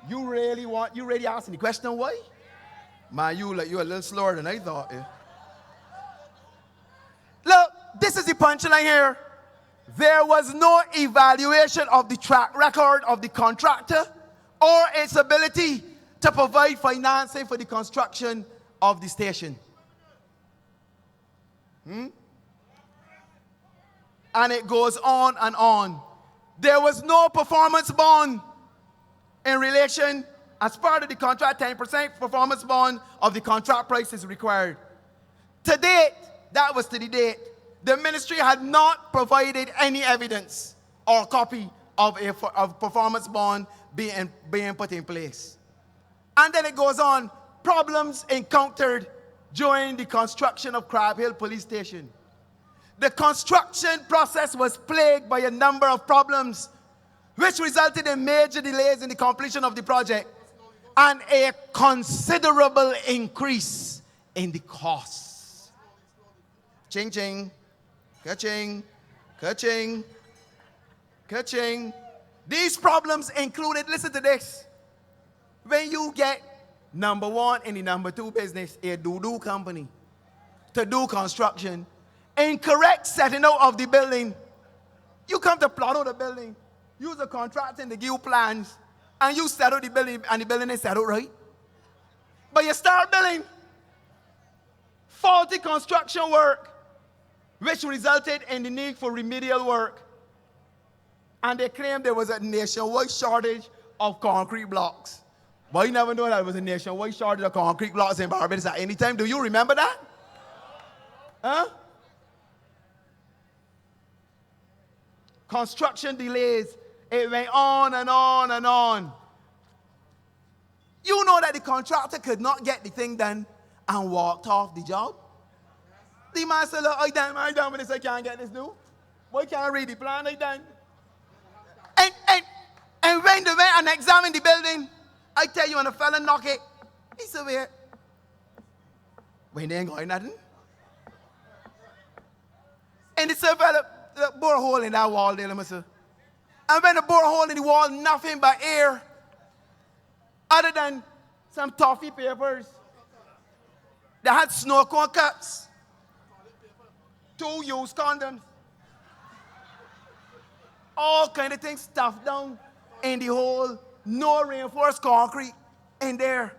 You really asking the question why? Man, you a little slower than I thought. Yeah. Look, this is the punchline here. There was no evaluation of the track record of the contractor or its ability to provide financing for the construction of the station. And it goes on and on. There was no performance bond in relation, as part of the contract, 10% performance bond of the contract price is required. To date, that was to the date, the ministry had not provided any evidence or copy of a performance bond being put in place. And then it goes on, problems encountered during the construction of Crab Hill Police Station. The construction process was plagued by a number of problems, which resulted in major delays in the completion of the project and a considerable increase in the costs. Ching ching, ka-ching, ka-ching, ka-ching. These problems included, listen to this, when you get number one in the number two business, a doo-doo company, to do construction, incorrect setting out of the building, you come to plot out the building, use a contractor to give you plans, and you settle the building, and the building is settled right. But you start building faulty construction work, which resulted in the need for remedial work. And they claimed there was a nationwide shortage of concrete blocks. But you never know that there was a nationwide shortage of concrete blocks in Barbados at any time. Do you remember that? Huh? Construction delays. It went on and on and on. You know that the contractor could not get the thing done and walked off the job. The man said, look, I done with this, I can't get this done. Why can't I read the plan? I done. And when they went and examined the building, I tell you, when a fella knock it, he said, wait, when they ain't got nothing. And the fella bore a hole in that wall there, sir. And when they bore a hole in the wall, nothing but air, other than some toffee papers. They had snow cone cups, 2 used condoms, all kind of things stuffed down in the hole, no reinforced concrete in there.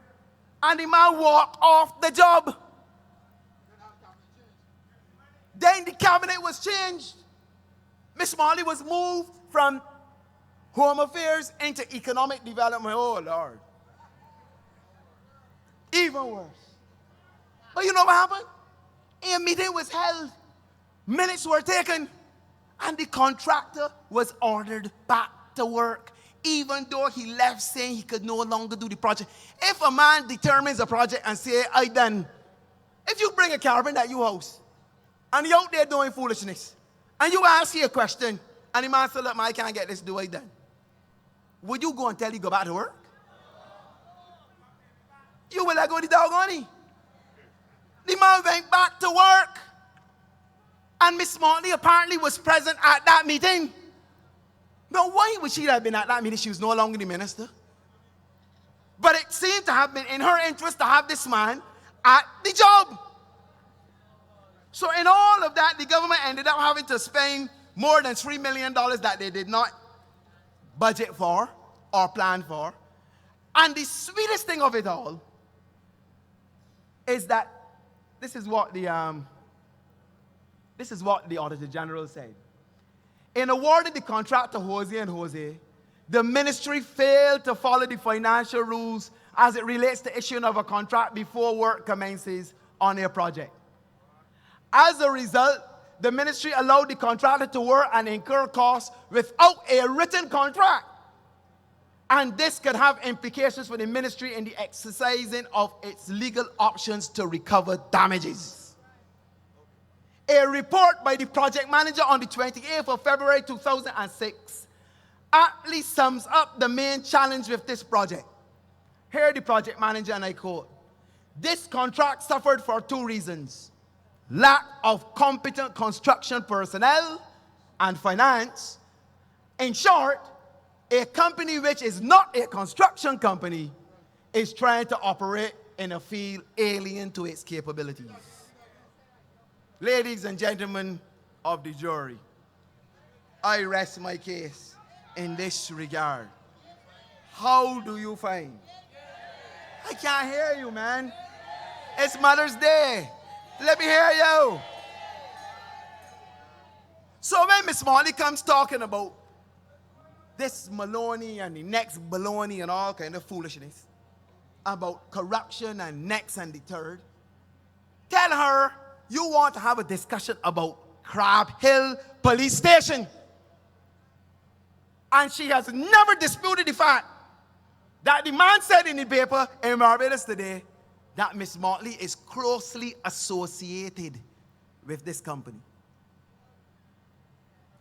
And the man walked off the job. Then the cabinet was changed. Miss Molly was moved from Home Affairs into Economic Development. Oh, Lord. Even worse. But you know what happened? A meeting was held. Minutes were taken. And the contractor was ordered back to work, even though he left saying he could no longer do the project. If a man determines a project and say, I done, if you bring a carpenter at your house, and you're out there doing foolishness, and you ask you a question, and the man said, look, man, I can't get this, do I done? Would you go and tell you go back to work? You will let go the dog on him. The man went back to work. And Miss Motley apparently was present at that meeting. Now, why would she have been at that meeting? She was no longer the minister. But it seemed to have been in her interest to have this man at the job. So in all of that, the government ended up having to spend more than $3 million that they did not budget for or plan for. And the sweetest thing of it all is that this is what the Auditor General said. In awarding the contract to Jose and Jose, the ministry failed to follow the financial rules as it relates to issuing of a contract before work commences on a project. As a result, the ministry allowed the contractor to work and incur costs without a written contract. And this could have implications for the ministry in the exercising of its legal options to recover damages. A report by the project manager on the 28th of February 2006 aptly sums up the main challenge with this project. Here the project manager, and I quote, "This contract suffered for two reasons: lack of competent construction personnel and finance. In short, A company which is not a construction company is trying to operate in a field alien to its capabilities. Ladies and gentlemen of the jury, I rest my case in this regard. How do you find? I can't hear you, man. It's Mother's Day. Let me hear you. So when Miss Molly comes talking about this Maloney and the next baloney and all kind of foolishness about corruption and next and the third, tell her you want to have a discussion about Crab Hill Police Station. And she has never disputed the fact that the man said in the paper in Barbados today that Miss Motley is closely associated with this company.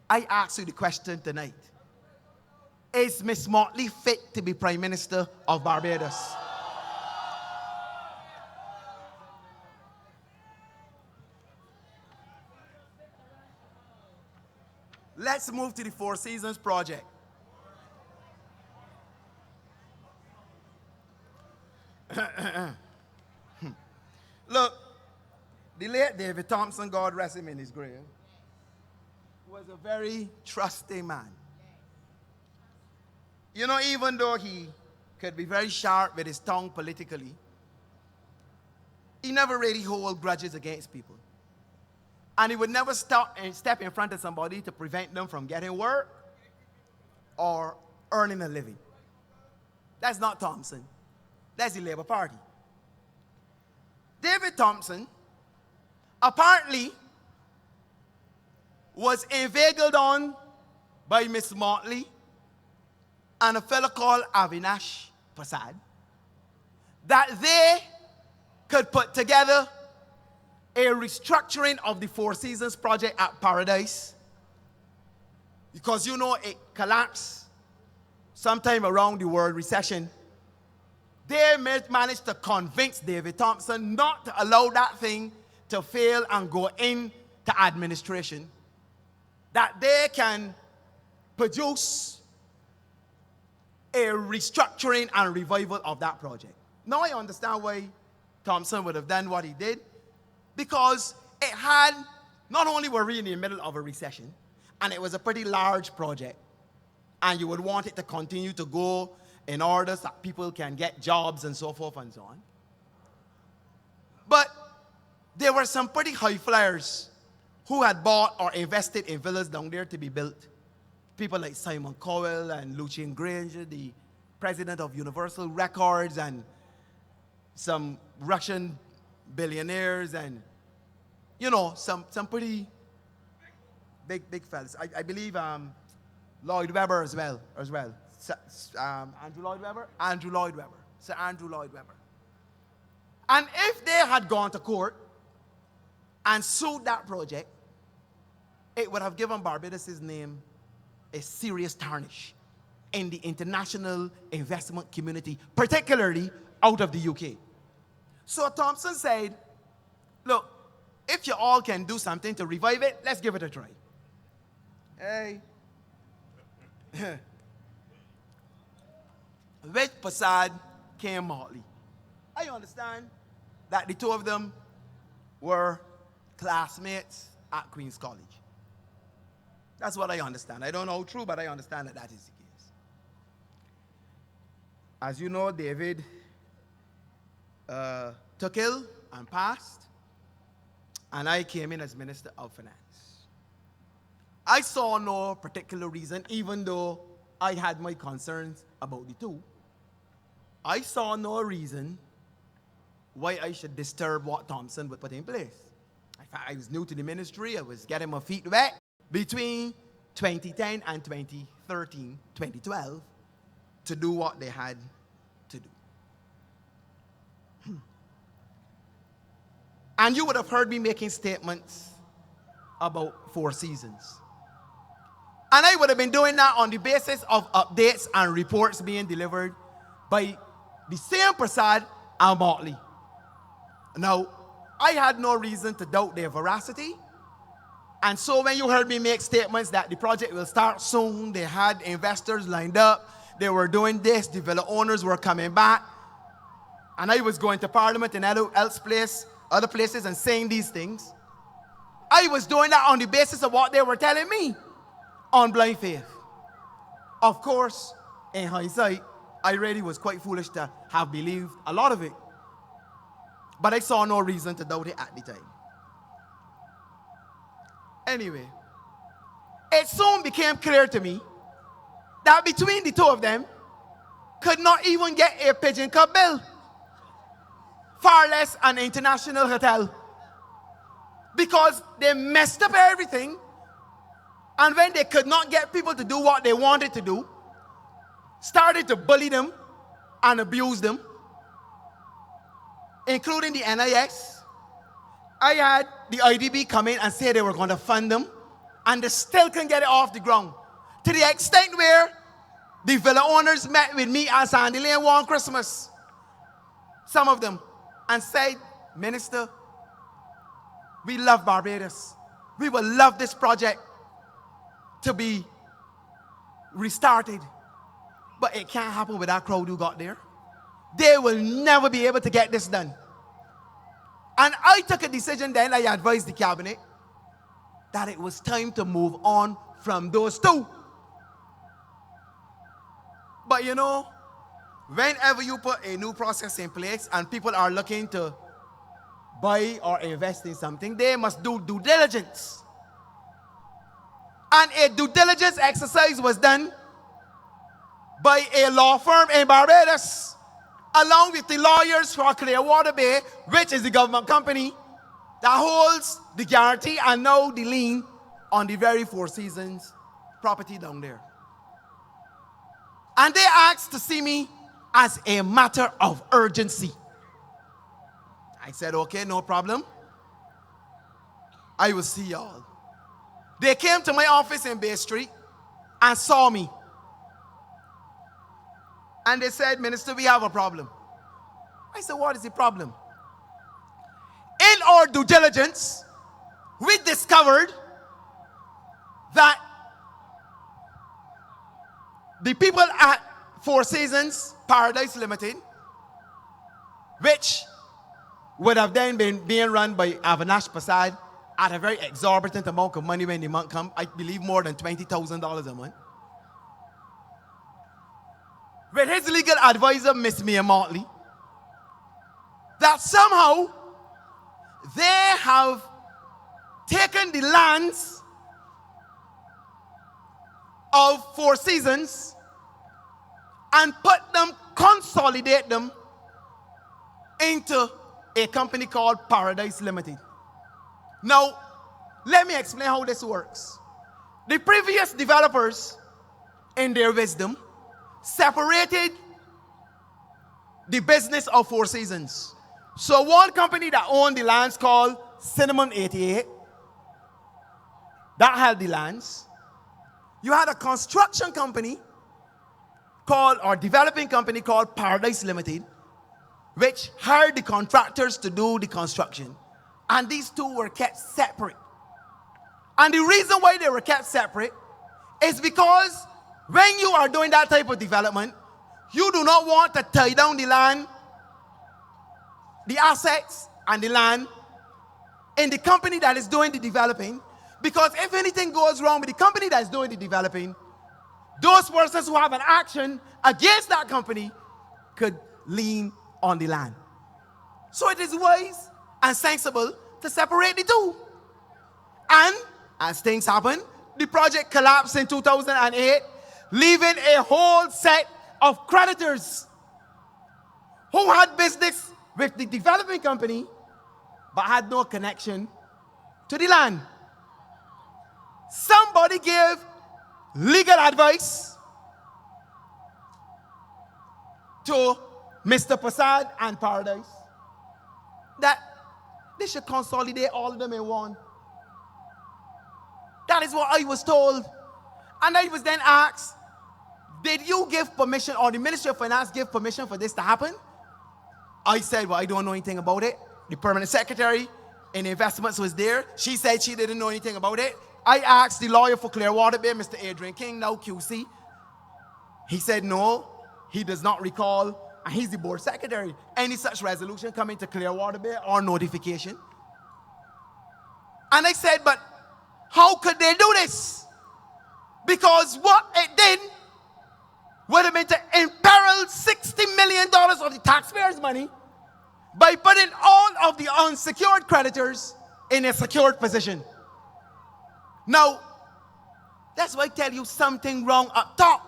I ask you the question tonight. Is Miss Motley fit to be Prime Minister of Barbados? Let's move to the Four Seasons project. Look, the late David Thompson, God rest him in his grave, was a very trusting man. You know, even though he could be very sharp with his tongue politically, he never really hold grudges against people. And he would never stop and step in front of somebody to prevent them from getting work or earning a living. That's not Thompson. That's the Labour Party. David Thompson apparently was inveigled on by Miss Motley and a fellow called Avinash Prasad that they could put together a restructuring of the Four Seasons project at Paradise, because you know it collapsed sometime around the World Recession. They managed to convince David Thompson not to allow that thing to fail and go into administration, that they can produce a restructuring and revival of that project. Now I understand why Thompson would have done what he did, because it had, not only were we in the middle of a recession, and it was a pretty large project, and you would want it to continue to go in order so that people can get jobs and so forth and so on. But there were some pretty high flyers who had bought or invested in villas down there to be built. People like Simon Cowell and Lucien Granger, the president of Universal Records, and some Russian billionaires, and you know, some pretty big fellas. I believe Lloyd Webber as well. Andrew Lloyd Webber? Andrew Lloyd Webber. Sir Andrew Lloyd Webber. And if they had gone to court and sued that project, it would have given Barbados' name a serious tarnish in the international investment community, particularly out of the UK. So Thompson said, look, if you all can do something to revive it, let's give it a try. Hey. With Prasad came Motley. I understand that the two of them were classmates at Queen's College. That's what I understand. I don't know how true, but I understand that that is the case. As you know, David took ill and passed, and I came in as Minister of Finance. I saw no particular reason, even though I had my concerns about the two. I saw no reason why I should disturb what Thompson would put in place. In fact, I was new to the ministry. I was getting my feet wet. Between 2010 and 2013, 2012, to do what they had to do. And you would have heard me making statements about Four Seasons. And I would have been doing that on the basis of updates and reports being delivered by the same Prasad and Motley. Now, I had no reason to doubt their veracity, And so when you heard me make statements that the project will start soon, they had investors lined up, they were doing this, the villa owners were coming back, and I was going to Parliament and other places and saying these things, I was doing that on the basis of what they were telling me on blind faith. Of course, in hindsight, I really was quite foolish to have believed a lot of it. But I saw no reason to doubt it at the time. Anyway, it soon became clear to me that between the two of them, could not even get a pigeon cup bill, far less an international hotel, because they messed up everything, and when they could not get people to do what they wanted to do, started to bully them and abuse them, including the NIS. I had the IDB come in and say they were going to fund them, and they still couldn't get it off the ground. To the extent where the villa owners met with me at Sandy Lane one Christmas, some of them, and said, Minister, we love Barbados. We will love this project to be restarted. But it can't happen with that crowd who got there. They will never be able to get this done. And I took a decision then, I advised the cabinet, that it was time to move on from those two. But you know, whenever you put a new process in place and people are looking to buy or invest in something, they must do due diligence. And a due diligence exercise was done by a law firm in Barbados, along with the lawyers for Clearwater Bay, which is the government company that holds the guarantee and now the lien on the very Four Seasons property down there. And they asked to see me as a matter of urgency. I said, okay, no problem. I will see y'all. They came to my office in Bay Street and saw me. And they said, Minister, we have a problem. I said, what is the problem? In our due diligence, we discovered that the people at Four Seasons Paradise Limited, which would have then been being run by Avinash Prasad at a very exorbitant amount of money when the month come, I believe more than $20,000 a month, with his legal advisor, Miss Mia Motley, that somehow they have taken the lands of Four Seasons and consolidate them into a company called Paradise Limited. Now, let me explain how this works. The previous developers, in their wisdom, separated the business of Four Seasons. So one company that owned the lands called Cinnamon 88, that held the lands. You had a construction company called, or developing company called Paradise Limited, which hired the contractors to do the construction. And these two were kept separate. And the reason why they were kept separate is because when you are doing that type of development, you do not want to tie down the land, the assets and the land in the company that is doing the developing, because if anything goes wrong with the company that is doing the developing, those persons who have an action against that company could lien on the land. So it is wise and sensible to separate the two. And as things happen, the project collapsed in 2008, leaving a whole set of creditors who had business with the developing company but had no connection to the land. Somebody gave legal advice to Mr. Prasad and Paradise that they should consolidate all of them in one. That is what I was told. And I was then asked, did you give permission, or the Ministry of Finance give permission for this to happen? I said, well, I don't know anything about it. The permanent secretary and investments was there. She said she didn't know anything about it. I asked the lawyer for Clearwater Bay, Mr. Adrian King, now QC. He said no, he does not recall, and he's the board secretary. Any such resolution coming to Clearwater Bay or notification. And I said, but how could they do this? Because what it did would have been to imperil $60 million of the taxpayers' money by putting all of the unsecured creditors in a secured position. Now, that's why I tell you something wrong up top.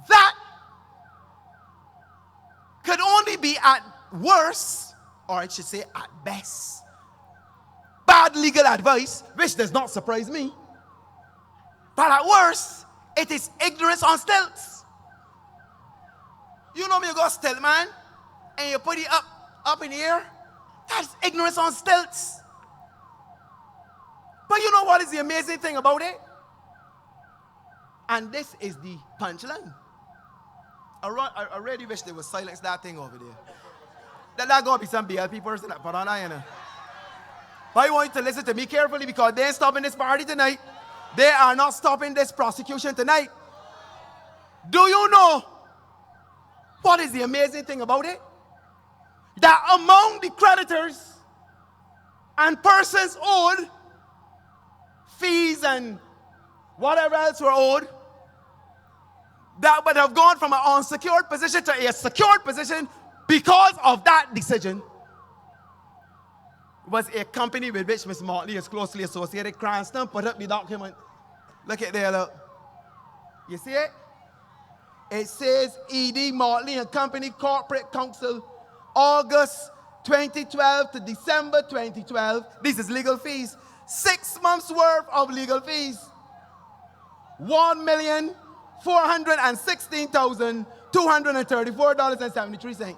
That could only be at worst, or I should say at best, bad legal advice, which does not surprise me. But at worst, it is ignorance on stilts. You know me, you got stilt, man, and you put it up in the air. That's ignorance on stilts. But you know what is the amazing thing about it? And this is the punchline. I really wish they would silence that thing over there. That gonna be some BLP person that put on that, you know. But I want you to listen to me carefully because they ain't stopping this party tonight. They are not stopping this prosecution tonight. Do you know what is the amazing thing about it? That among the creditors and persons owed fees and whatever else were owed, that would have gone from an unsecured position to a secured position because of that decision, was a company with which Ms. Motley is closely associated. Cranston put up the document. Look at there, look. You see it? It says E.D. Motley and Company Corporate Counsel, August 2012 to December 2012. This is legal fees. 6 months worth of legal fees. $1,416,234.73.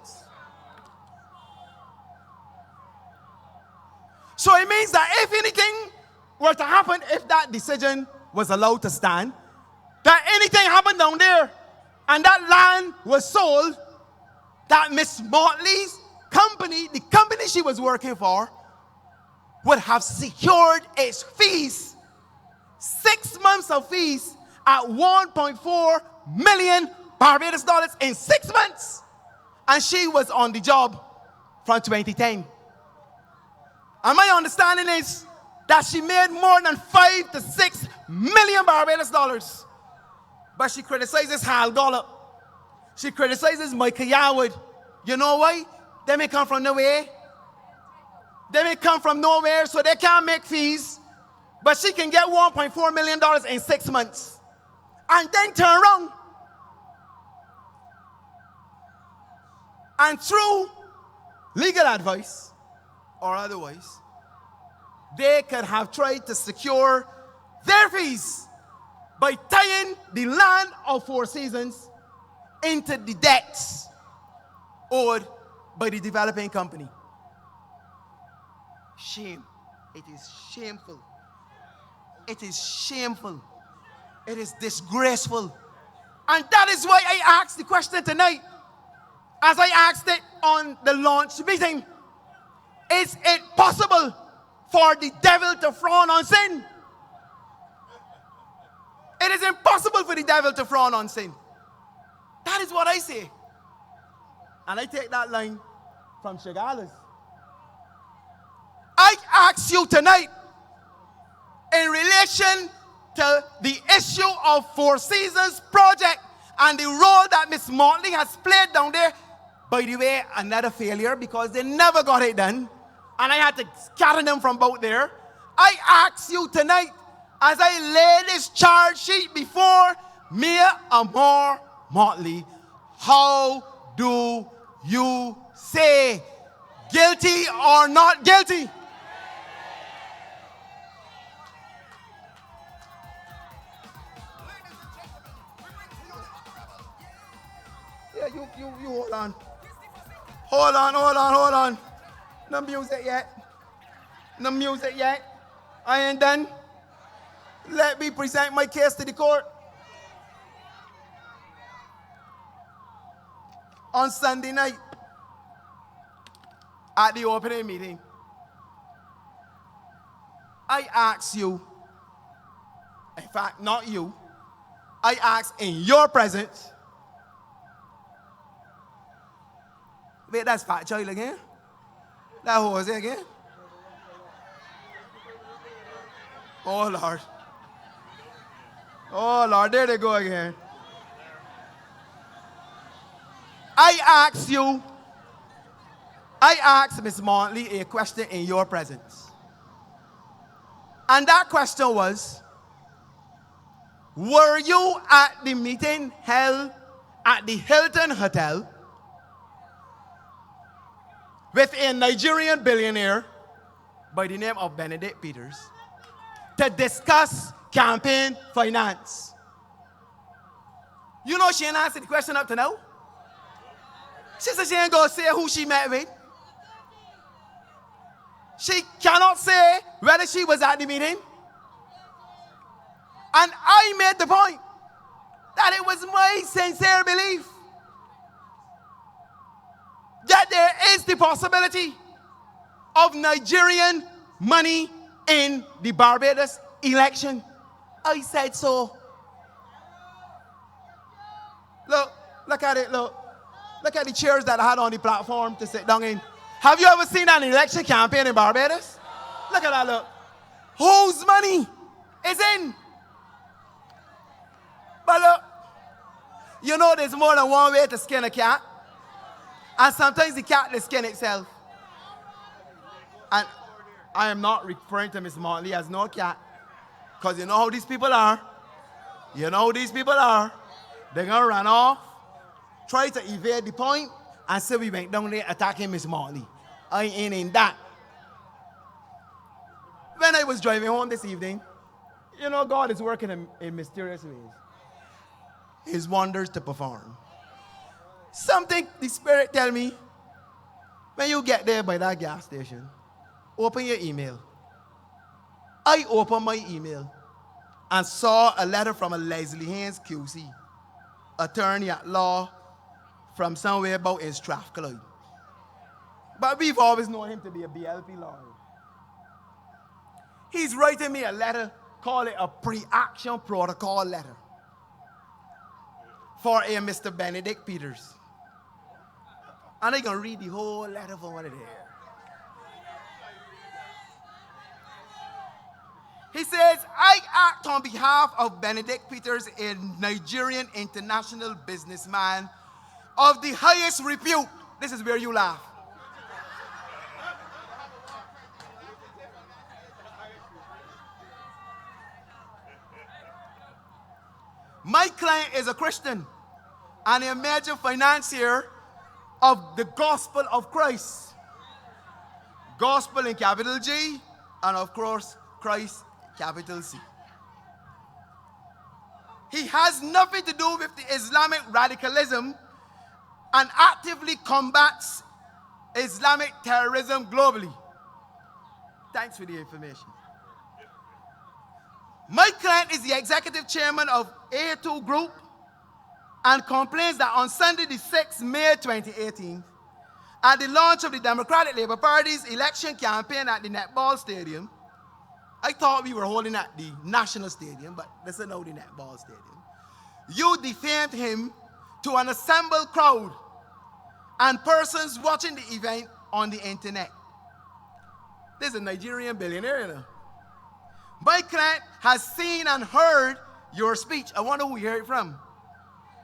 So it means that if anything were to happen, if that decision was allowed to stand, that anything happened down there and that land was sold, that Miss Motley's company, the company she was working for, would have secured its fees, 6 months of fees at 1.4 million Barbados dollars in 6 months. And she was on the job from 2010. And my understanding is that she made more than 5 to 6 million Barbados dollars. But she criticizes Hal Gollop. She criticizes Michael Yarwood. You know why? They may come from nowhere. They may come from nowhere, so they can't make fees. But she can get $1.4 million in 6 months. And then turn around. And through legal advice, or otherwise, they could have tried to secure their fees by tying the land of Four Seasons into the debts owed by the developing company. Shame. It is shameful. It is shameful. It is disgraceful. And that is why I asked the question tonight, as I asked it on the launch meeting. Is it possible for the devil to frown on sin? It is impossible for the devil to frown on sin. That is what I say. And I take that line from Chagallus. I ask you tonight, in relation to the issue of Four Seasons project and the role that Miss Motley has played down there, by the way, another failure because they never got it done. And I had to scatter them from both there. I ask you tonight, as I lay this charge sheet before Mayor Amor Motley, how do you say? Guilty or not guilty? Yeah, you hold on. Hold on. No music yet. I ain't done. Let me present my case to the court. On Sunday night, at the opening meeting, I ask you, in fact, not you, I ask in your presence. Wait, that's Fat Child again? That was it again? Oh, Lord. Oh, Lord, there they go again. I asked Miss Montley a question in your presence. And that question was, were you at the meeting held at the Hilton Hotel with a Nigerian billionaire by the name of Benedict Peters to discuss campaign finance? You know she ain't answered the question up to now. She said she ain't gonna say who she met with. She cannot say whether she was at the meeting. And I made the point that it was my sincere belief that there is the possibility of Nigerian money in the Barbados election. I said so. Look at it, look. Look at the chairs that I had on the platform to sit down in. Have you ever seen an election campaign in Barbados? Look at that, look. Whose money is in? But look, you know there's more than one way to skin a cat. And sometimes the cat will skin itself. And I am not referring to Miss Montley as no cat. Because you know how these people are. You know who these people are. They're going to run off, try to evade the point, and say we went down there attacking Miss Montley. I ain't in that. When I was driving home this evening, you know God is working in mysterious ways. His wonders to perform. Something the Spirit tell me, when you get there by that gas station, open your email. I opened my email and saw a letter from a Leslie Haynes QC, attorney at law from somewhere about in Strathclyde. But we've always known him to be a BLP lawyer. He's writing me a letter, call it a pre-action protocol letter for a Mr. Benedict Peters. And I'm going to read the whole letter from what it is. He says, I act on behalf of Benedict Peters, a Nigerian international businessman of the highest repute. This is where you laugh. My client is a Christian and a major financier of the gospel of Christ. Gospel in capital G, and of course, Christ, capital C. He has nothing to do with the Islamic radicalism and actively combats Islamic terrorism globally. Thanks for the information. My client is the executive chairman of A2 Group and complains that on Sunday, the 6th May 2018, at the launch of the Democratic Labour Party's election campaign at the netball stadium, I thought we were holding at the National Stadium, but this is now the netball stadium, you defamed him to an assembled crowd and persons watching the event on the internet. This is a Nigerian billionaire, you know. My client has seen and heard your speech. I wonder who you heard it from.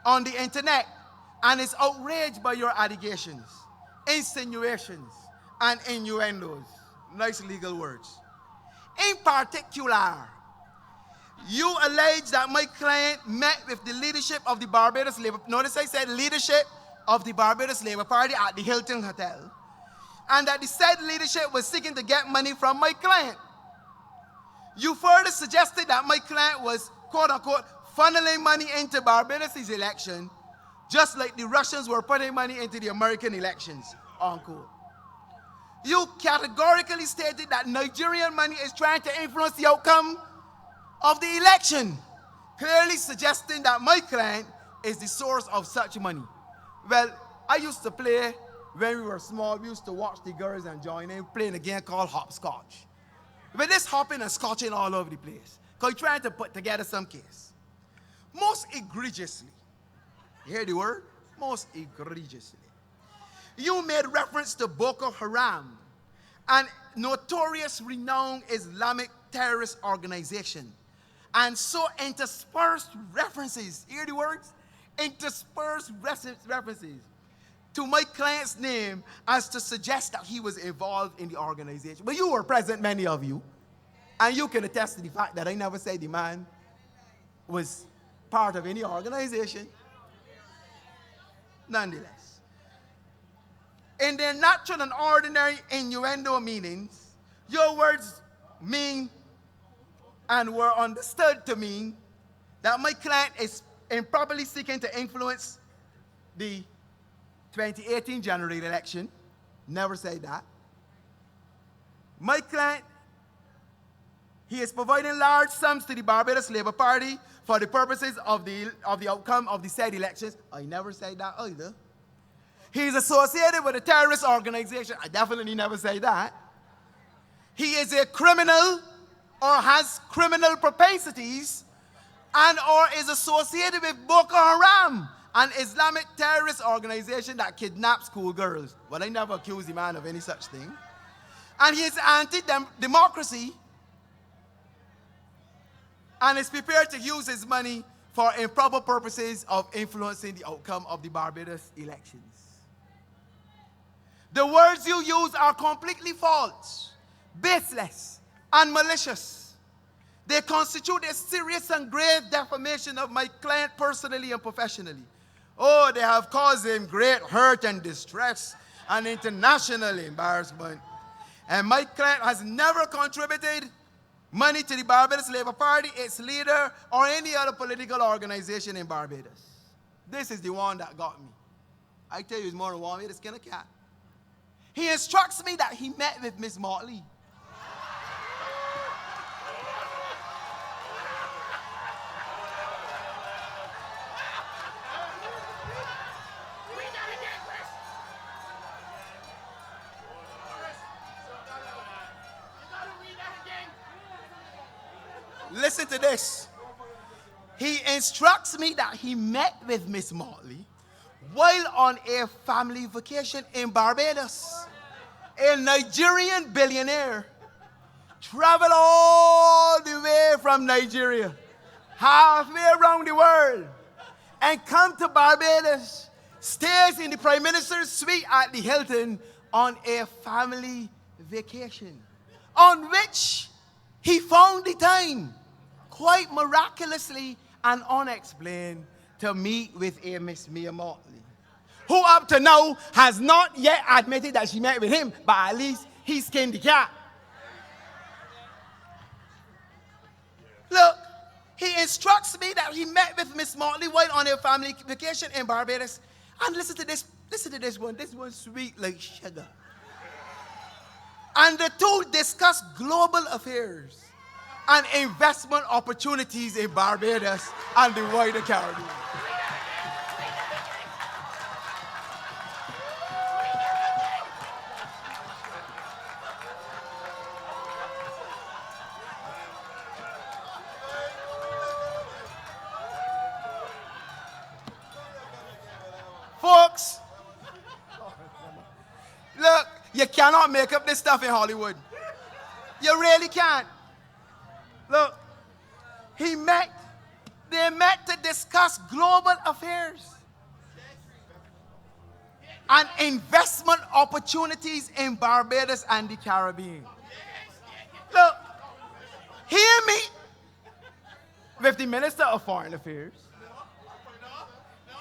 On the internet, and is outraged by your allegations, insinuations, and innuendos. Nice legal words. In particular, you allege that my client met with the leadership of the Barbados Labour, notice I said leadership of the Barbados Labour Party at the Hilton Hotel, and that the said leadership was seeking to get money from my client. You further suggested that my client was, quote unquote, funneling money into Barbados' election, just like the Russians were putting money into the American elections, unquote. You categorically stated that Nigerian money is trying to influence the outcome of the election, clearly suggesting that my client is the source of such money. Well, I used to play, when we were small, we used to watch the girls and join in, playing a game called hopscotch. With this hopping and scotching all over the place. Because he's trying to put together some case. Most egregiously, you hear the word? Most egregiously. You made reference to Boko Haram, an notorious renowned Islamic terrorist organization. And so interspersed references, hear the words? Interspersed references to my client's name as to suggest that he was involved in the organization. But you were present, many of you, and you can attest to the fact that I never said the man was part of any organization. Nonetheless, in their natural and ordinary innuendo meanings, your words mean and were understood to mean that my client is improperly seeking to influence the 2018 general election. Never said that. My client, he is providing large sums to the Barbados Labour Party for the purposes of the outcome of the said elections. I never said that either. He is associated with a terrorist organization. I definitely never said that. He is a criminal or has criminal propensities and or is associated with Boko Haram, an Islamic terrorist organization that kidnaps schoolgirls. Well, I never accused the man of any such thing. And he is anti-democracy and is prepared to use his money for improper purposes of influencing the outcome of the Barbados elections. The words you use are completely false, baseless, and malicious. They constitute a serious and grave defamation of my client personally and professionally. Oh, they have caused him great hurt and distress and international embarrassment. And my client has never contributed money to the Barbados Labour Party, its leader, or any other political organization in Barbados. This is the one that got me. I tell you, it's more than one way to skin a cat. He instructs me that he met with Miss Motley. Listen to this. He instructs me that he met with Miss Motley while on a family vacation in Barbados. A Nigerian billionaire traveled all the way from Nigeria, halfway around the world, and come to Barbados, stays in the Prime Minister's suite at the Hilton on a family vacation, on which he found the time, quite miraculously and unexplained, to meet with a Miss Mia Motley, who up to now has not yet admitted that she met with him, but at least he skinned the cat. Look, he instructs me that he met with Miss Motley while on a family vacation in Barbados. And listen to this one. This one's sweet like sugar. And the two discuss global affairs and investment opportunities in Barbados and the wider Caribbean. Folks, look, you cannot make up this stuff in Hollywood. You really can't. Look, they met to discuss global affairs and investment opportunities in Barbados and the Caribbean. Look, hear me with the Minister of Foreign Affairs.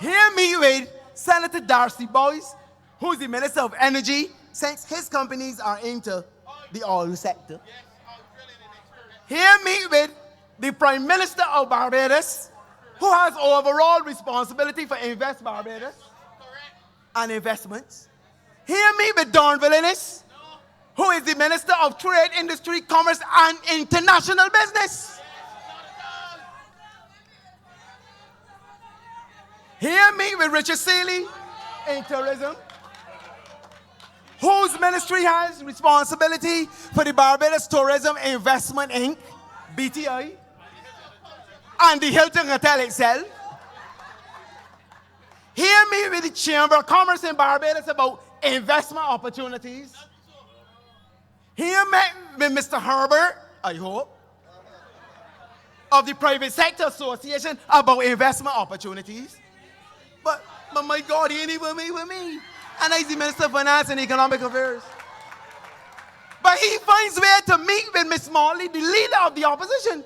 Hear me with Senator Darcy Boyce, who's the Minister of Energy, since his companies are into the oil sector. Hear me with the Prime Minister of Barbados, who has overall responsibility for Invest Barbados and investments. Hear me with Don Villinis, who is the Minister of Trade, Industry, Commerce, and International Business. Hear me with Richard Seeley in tourism. Whose ministry has responsibility for the Barbados Tourism Investment Inc., BTI, and the Hilton Hotel itself? Hear me with the Chamber of Commerce in Barbados about investment opportunities. Hear me with Mr. Herbert, I hope, of the Private Sector Association about investment opportunities. But my God, he ain't even with me. And he's the Minister of Finance and Economic Affairs. But he finds way to meet with Miss Morley, the leader of the opposition,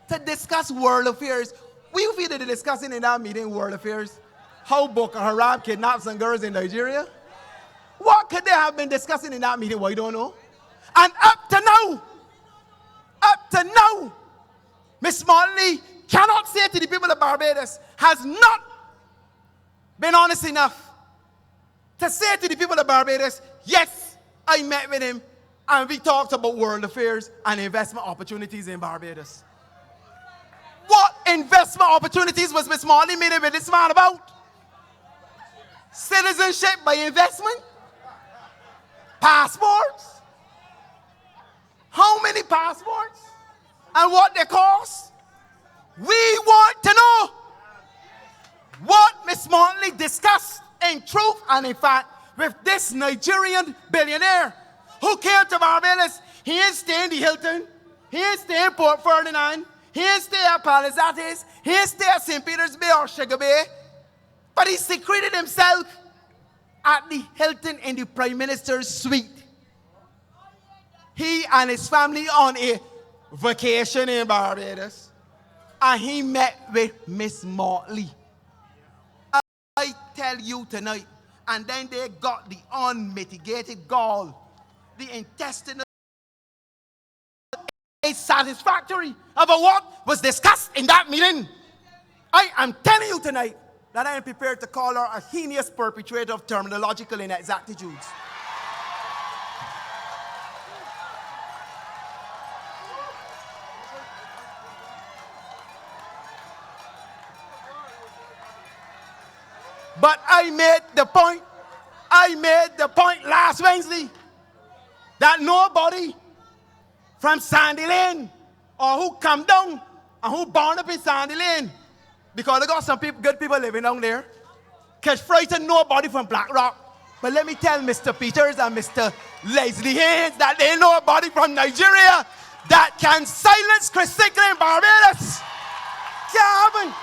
to discuss world affairs. We feel that they're discussing in that meeting world affairs. How Boko Haram kidnaps some girls in Nigeria. What could they have been discussing in that meeting? Well, I don't know. And up to now, Miss Morley cannot say to the people of Barbados, has not been honest enough to say to the people of Barbados, yes, I met with him and we talked about world affairs and investment opportunities in Barbados. What investment opportunities was Miss Morley meeting with this man about? Citizenship by investment? Passports? How many passports? And what they cost? We want to know what Miss Morley discussed in truth and in fact with this Nigerian billionaire who came to Barbados. He ain't staying in the Hilton. He ain't staying in Port Ferdinand. He ain't staying at Palisates. He ain't staying at St. Peter's Bay or Sugar Bay. But he secreted himself at the Hilton in the Prime Minister's suite. He and his family on a vacation in Barbados. And he met with Miss Morley. I tell you tonight, and then they got the unmitigated gall, the intestinal satisfactory about what was discussed in that meeting. I am telling you tonight that I am prepared to call her a heinous perpetrator of terminological inexactitudes. But I made the point last Wednesday that nobody from Sandy Lane or who come down and who born up in Sandy Lane, because they got some people, good people living down there, can frighten nobody from Black Rock. But let me tell Mr. Peters and Mr. Leslie Haynes that there ain't nobody from Nigeria that can silence Chris Sinclair in Barbados. Can't happen.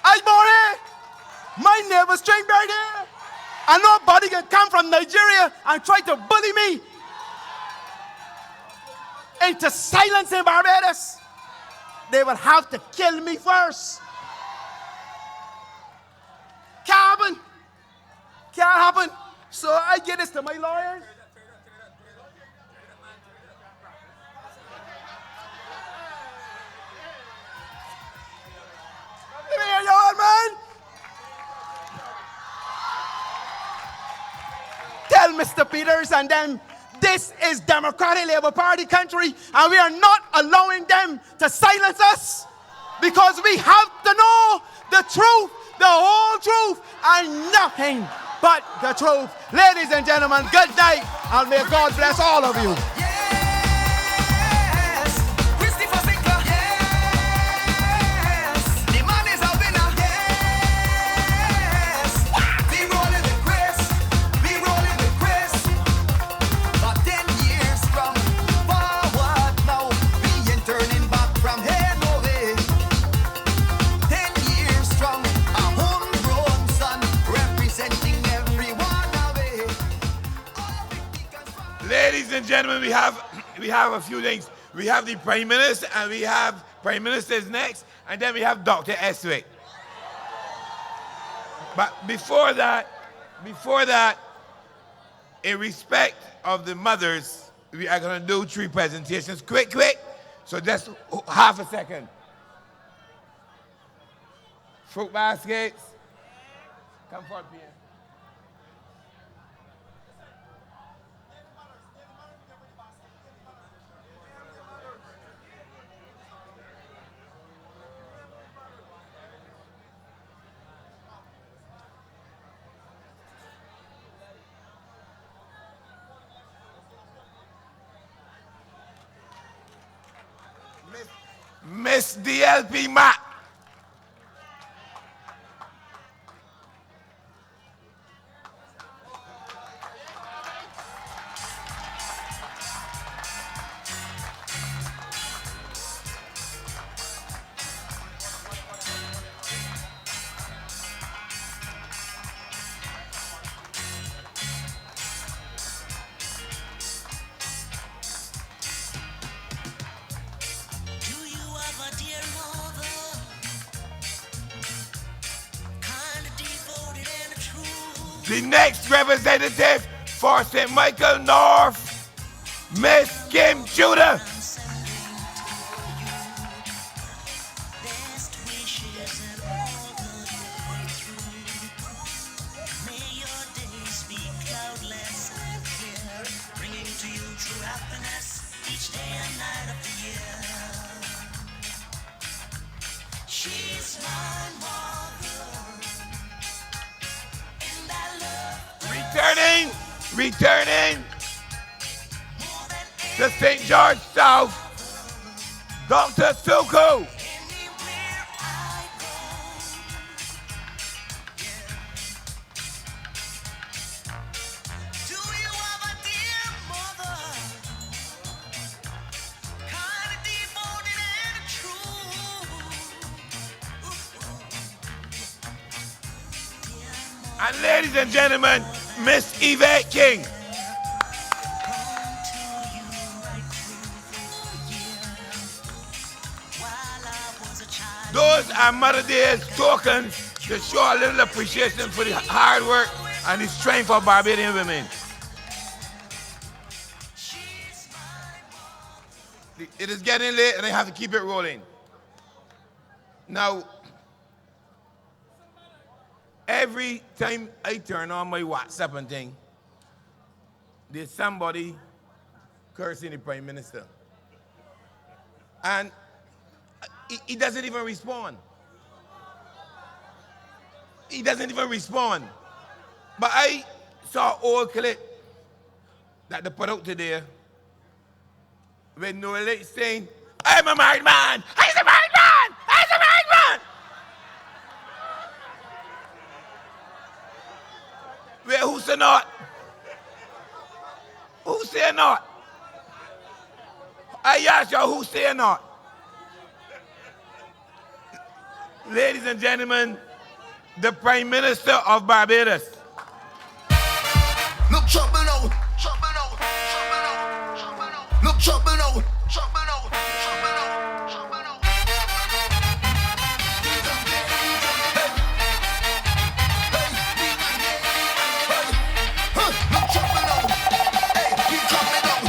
I born here. My neighbor's trained right here. And nobody can come from Nigeria and try to bully me into silence in Barbados. They will have to kill me first. Can't happen. Can't happen. So I get this to my lawyers. Let me hear y'all, man. Tell Mr. Peters and them, this is Democratic Labour Party country, and we are not allowing them to silence us because we have to know the truth, the whole truth, and nothing but the truth. Ladies and gentlemen, good night, and may God bless all of you. Ladies and gentlemen, we have a few things. We have the Prime Minister, and we have Prime Minister's next, and then we have Dr. Eswick. But before that, in respect of the mothers, we are going to do 3 presentations. Quick. So just half a second. Fruit baskets. Come forward, Pierre. Miss DLP Mac. The next representative for St. Michael North, Miss Kim Judah. Returning to St. George South, Dr. Suku. And ladies and gentlemen, Miss Yvette King. Those are Mother Day's tokens to show a little appreciation for the hard work and the strength of Barbadian women. It is getting late and I have to keep it rolling. Now, every time I turn on my WhatsApp and thing, there's somebody cursing the Prime Minister. And he doesn't even respond. He doesn't even respond. But I saw an old clip that they put out today with Noel saying, I'm a married man! I'm a married man! I'm a married man! Wait, who say not? Who say not? I ask you, who say not? Ladies and gentlemen, the Prime Minister of Barbados. Look trouble now, trouble now, trouble now, trouble now. Look trouble now, trouble now, trouble now, trouble now. Look trouble now, hey, we coming down,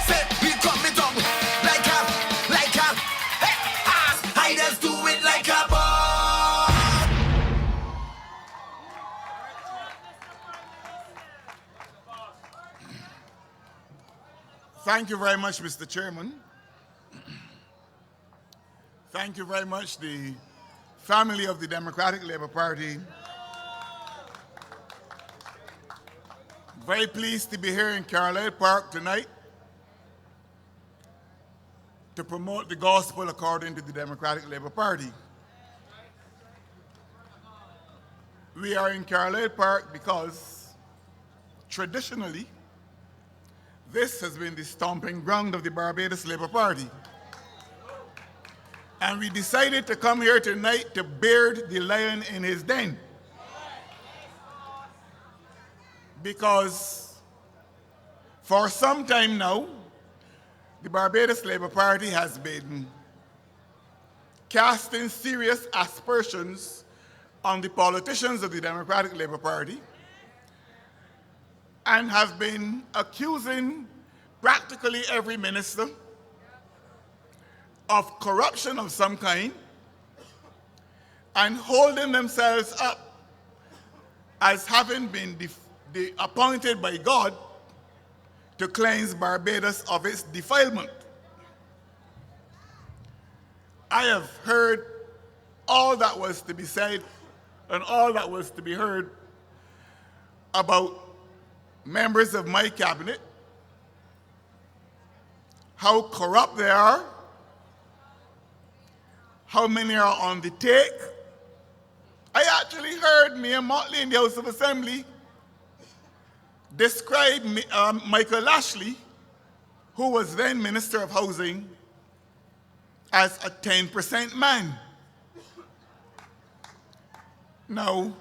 say we coming down, like a, hey, ass, hiders do it like a boy. Thank you very much, Mr. Chairman. Thank you very much, the family of the Democratic Labour Party. Very pleased to be here in Carlisle Park tonight to promote the gospel according to the Democratic Labour Party. We are in Carlisle Park because traditionally, this has been the stomping ground of the Barbados Labour Party. And we decided to come here tonight to beard the lion in his den. Because for some time now, the Barbados Labour Party has been casting serious aspersions on the politicians of the Democratic Labour Party and have been accusing practically every minister of corruption of some kind and holding themselves up as having been appointed by God to cleanse Barbados of its defilement. I have heard all that was to be said and all that was to be heard about members of my cabinet, how corrupt they are, how many are on the take. I actually heard Mayor Motley in the House of Assembly describe Michael Ashley, who was then Minister of Housing, as a 10% man. Now,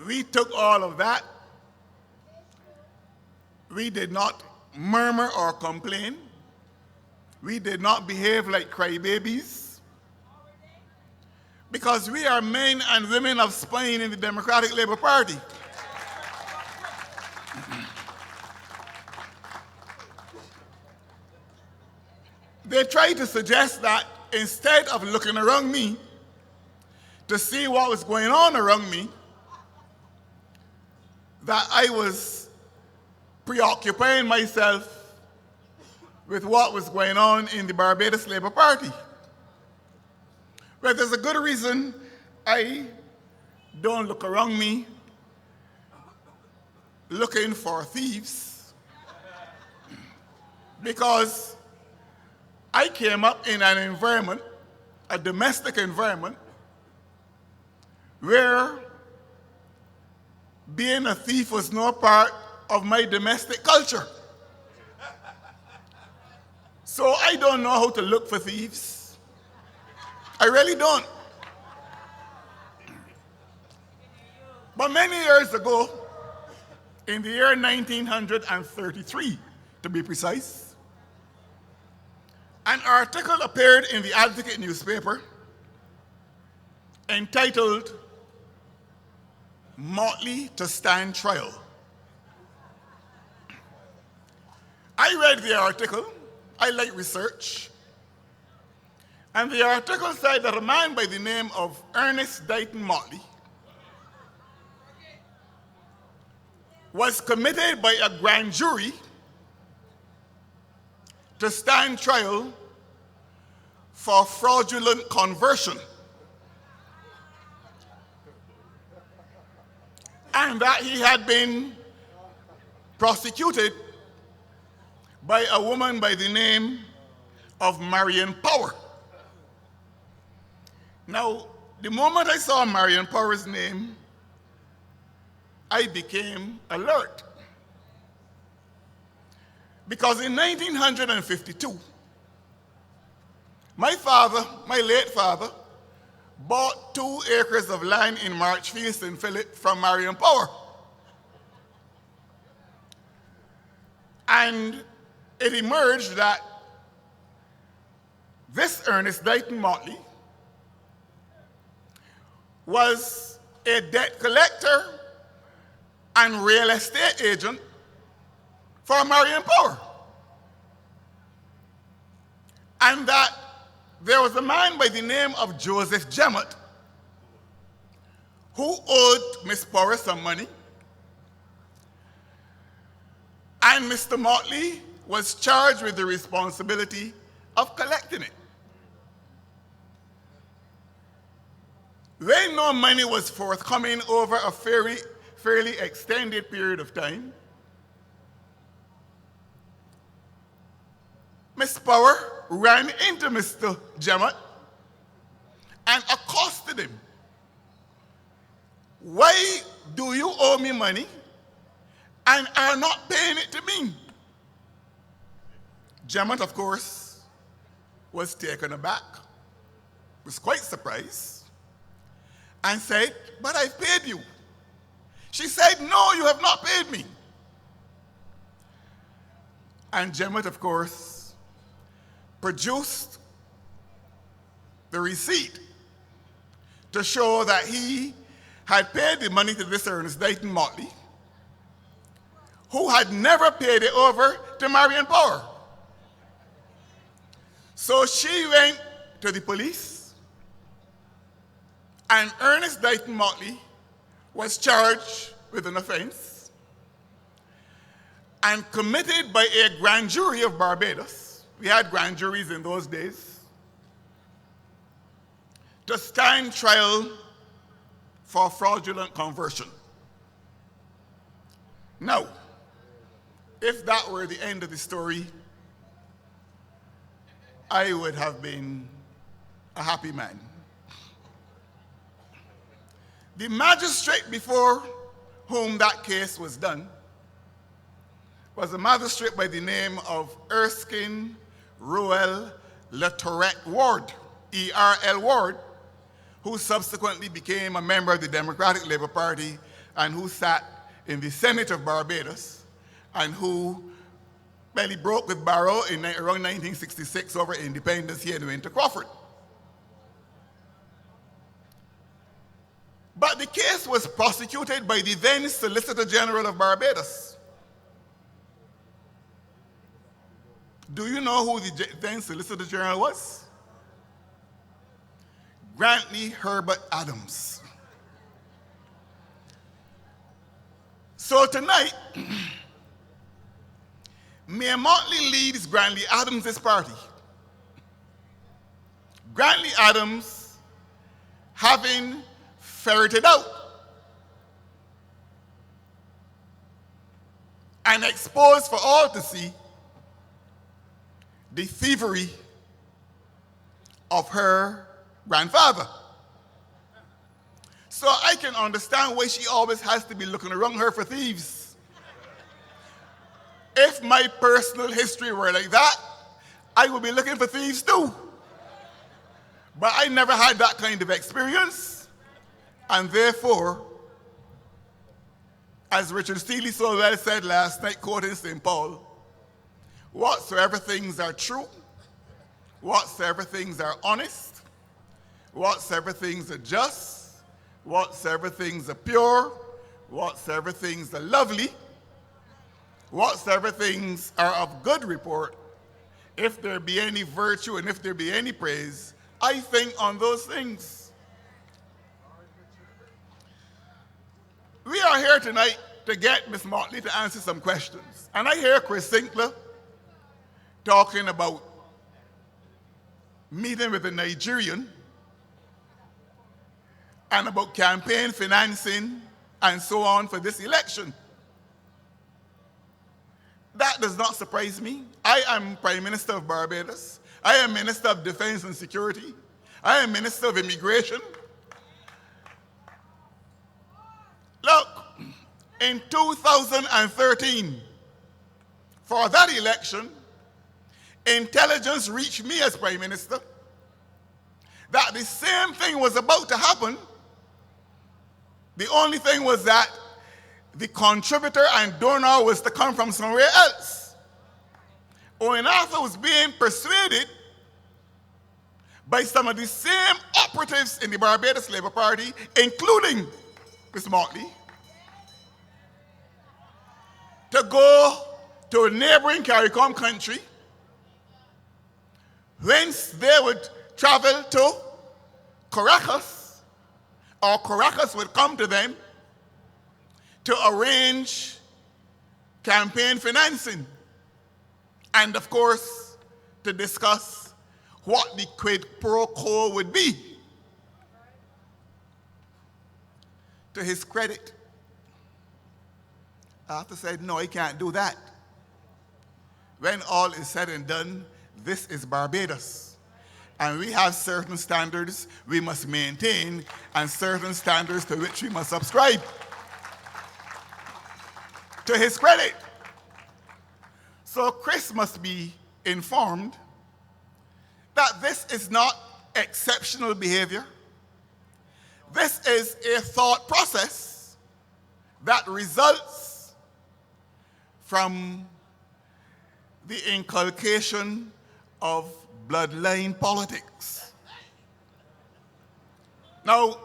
we took all of that. We did not murmur or complain. We did not behave like crybabies. Because we are men and women of spine in the Democratic Labour Party. They tried to suggest that instead of looking around me to see what was going on around me, that I was preoccupying myself with what was going on in the Barbados Labour Party. Well, there's a good reason I don't look around me looking for thieves, because I came up in an environment, a domestic environment, where being a thief was no part of my domestic culture. So I don't know how to look for thieves. I really don't. But many years ago, in the year 1933, to be precise, an article appeared in the Advocate newspaper entitled "Motley to Stand Trial." I read the article. I like research. And the article said that a man by the name of Ernest Dighton Motley was committed by a grand jury to stand trial for fraudulent conversion, and that he had been prosecuted by a woman by the name of Marion Power. Now, the moment I saw Marion Power's name, I became alert. Because in 1952, my father, my late father, bought 2 acres of land in Marchfield, St. Philip from Marion Power. And it emerged that this Ernest Dighton Motley was a debt collector and real estate agent for Marion Power. And that there was a man by the name of Joseph Jemmett who owed Miss Power some money. And Mr. Motley was charged with the responsibility of collecting it. When no money was forthcoming over a fairly extended period of time, Miss Power ran into Mr. Jemmett and accosted him. "Why do you owe me money and are not paying it to me?" Jemmett, of course, was taken aback, was quite surprised, and said, "But I've paid you." She said, "No, you have not paid me." And Jemmett, of course, produced the receipt to show that he had paid the money to this Ernest Dighton Motley, who had never paid it over to Marion Power. So she went to the police, and Ernest Dighton Motley was charged with an offense and committed by a grand jury of Barbados. We had grand juries in those days, to stand trial for fraudulent conversion. Now, if that were the end of the story, I would have been a happy man. The magistrate before whom that case was done was a magistrate by the name of Erskine Ruel Latourette Ward, E.R.L. Ward, who subsequently became a member of the Democratic Labour Party and who sat in the Senate of Barbados and who barely broke with Barrow in around 1966 over independence here in Winter Crawford. But the case was prosecuted by the then Solicitor General of Barbados. Do you know who the then Solicitor General was? Grantley Herbert Adams. So tonight, Mayor Motley leads Grantley Adams' party. Grantley Adams, having ferreted out and exposed for all to see the thievery of her grandfather. So I can understand why she always has to be looking around her for thieves. If my personal history were like that, I would be looking for thieves too. But I never had that kind of experience, and therefore, as Richard Steele so well said last night, quoting St. Paul, whatsoever things are true, whatsoever things are honest, whatsoever things are just, whatsoever things are pure, whatsoever things are lovely, whatsoever things are of good report, if there be any virtue and if there be any praise, I think on those things. We are here tonight to get Ms. Motley to answer some questions. And I hear Chris Sinclair talking about meeting with a Nigerian and about campaign financing and so on for this election. That does not surprise me. I am Prime Minister of Barbados. I am Minister of Defense and Security. I am Minister of Immigration. Look, in 2013, for that election, intelligence reached me as Prime Minister that the same thing was about to happen. The only thing was that the contributor and donor was to come from somewhere else. Owen Arthur was being persuaded by some of the same operatives in the Barbados Labour Party, including Ms. Motley, to go to a neighboring CARICOM country, whence they would travel to Caracas, or Caracas would come to them to arrange campaign financing, and of course, to discuss what the quid pro quo would be. To his credit, Arthur said, no, he can't do that. When all is said and done, this is Barbados. And we have certain standards we must maintain and certain standards to which we must subscribe. To his credit. So Chris must be informed that this is not exceptional behavior. This is a thought process that results from the inculcation of bloodline politics. Now,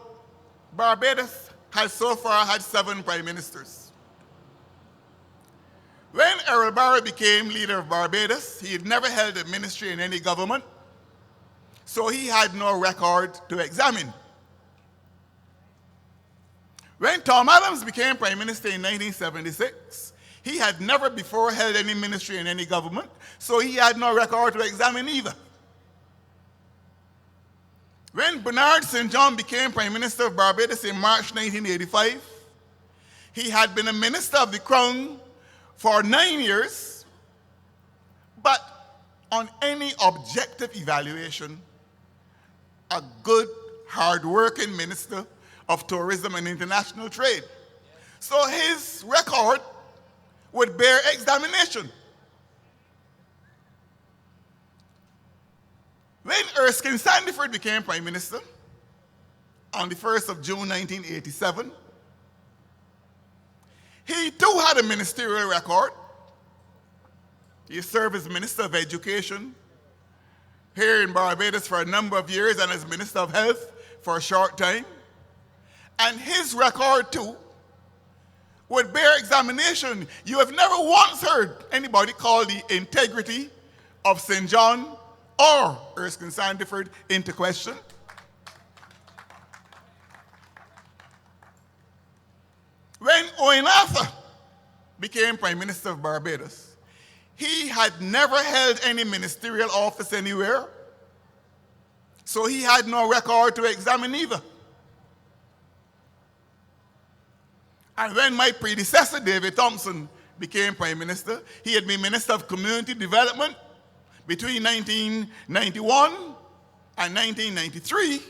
Barbados has so far had 7 prime ministers. When Errol Barrow became leader of Barbados, he had never held a ministry in any government, so he had no record to examine. When Tom Adams became prime minister in 1976, he had never before held any ministry in any government, so he had no record to examine either. When Bernard St. John became Prime Minister of Barbados in March 1985, he had been a Minister of the Crown for 9 years, but on any objective evaluation, a good, hard-working minister of tourism and international trade. So his record would bear examination. When Erskine Sandiford became Prime Minister on the 1st of June 1987, he too had a ministerial record. He served as Minister of Education here in Barbados for a number of years and as Minister of Health for a short time. And his record too would bear examination. You have never once heard anybody call the integrity of St. John or Erskine Sandiford into question. When Owen Arthur became Prime Minister of Barbados, he had never held any ministerial office anywhere, so he had no record to examine either. And when my predecessor, David Thompson, became Prime Minister, he had been Minister of Community Development between 1991 and 1993,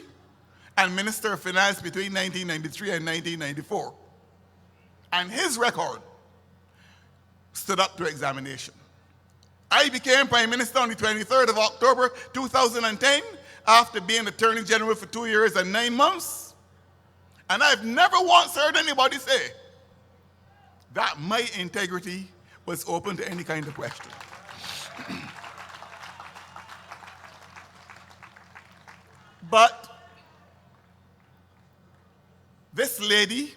and Minister of Finance between 1993 and 1994. And his record stood up to examination. I became Prime Minister on the 23rd of October 2010 after being Attorney General for 2 years and 9 months. And I've never once heard anybody say that my integrity was open to any kind of question. But this lady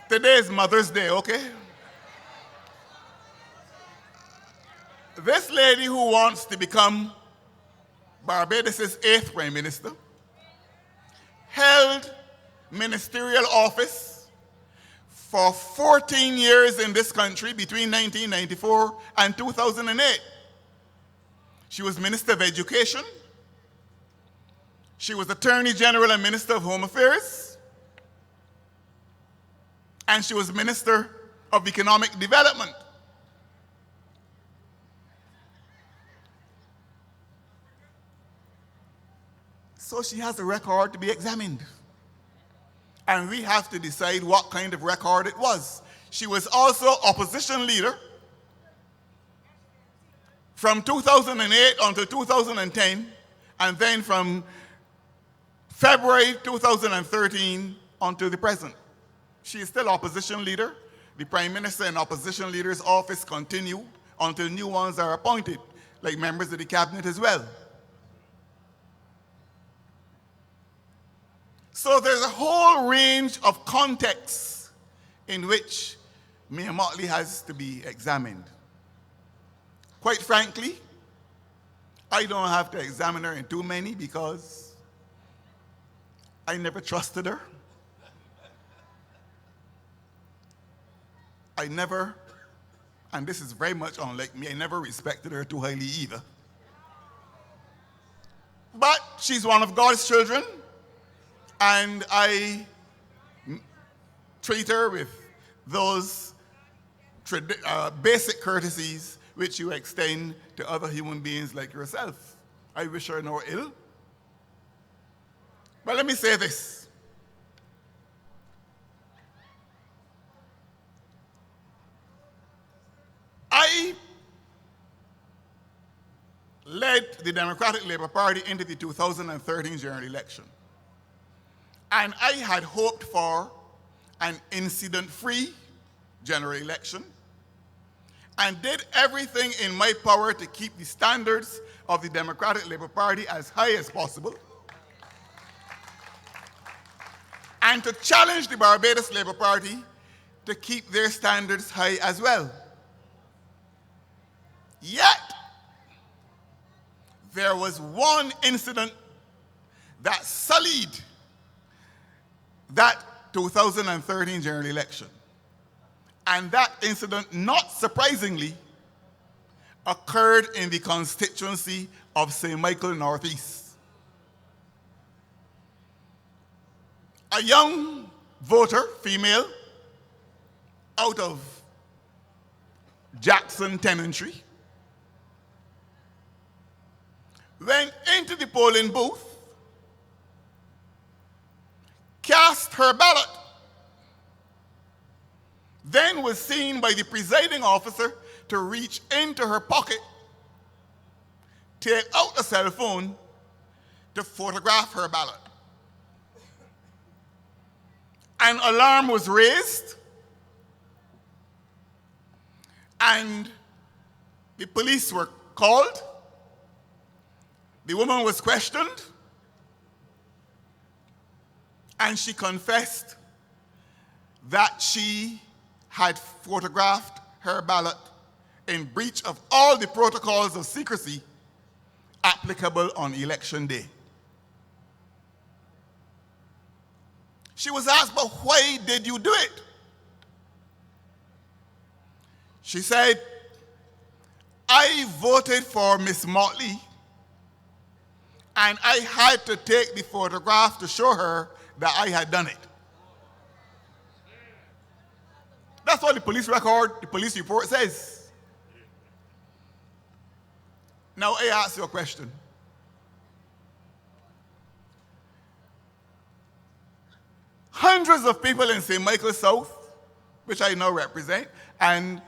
today is Mother's Day, okay? This lady who wants to become Barbados' 8th Prime Minister held ministerial office for 14 years in this country between 1994 and 2008. She was Minister of Education. She was Attorney General and Minister of Home Affairs. And she was Minister of Economic Development. So she has a record to be examined. And we have to decide what kind of record it was. She was also opposition leader from 2008 until 2010, and then from February 2013 until the present. She is still opposition leader. The Prime Minister and opposition leader's office continue until new ones are appointed, like members of the cabinet as well. So there's a whole range of contexts in which Mia Mottley has to be examined. Quite frankly, I don't have to examine her in too many because I never trusted her. I never, and this is very much unlike me, I never respected her too highly either. But she's one of God's children, and I treat her with those basic courtesies which you extend to other human beings like yourself. I wish her no ill. But let me say this. I led the Democratic Labour Party into the 2013 general election. And I had hoped for an incident-free general election and did everything in my power to keep the standards of the Democratic Labour Party as high as possible and to challenge the Barbados Labour Party to keep their standards high as well. Yet, there was one incident that sullied that 2013 general election. And that incident, not surprisingly, occurred in the constituency of St. Michael Northeast. A young voter, female, out of Jackson Tenantry, went into the polling booth, cast her ballot, then was seen by the presiding officer to reach into her pocket, take out a cell phone to photograph her ballot. An alarm was raised, and the police were called. The woman was questioned, and she confessed that she had photographed her ballot in breach of all the protocols of secrecy applicable on election day. She was asked, but why did you do it? She said, I voted for Miss Motley, and I had to take the photograph to show her that I had done it. That's what the police record, the police report says. Now I ask you a question. Hundreds of people in St. Michael South, which I now represent, and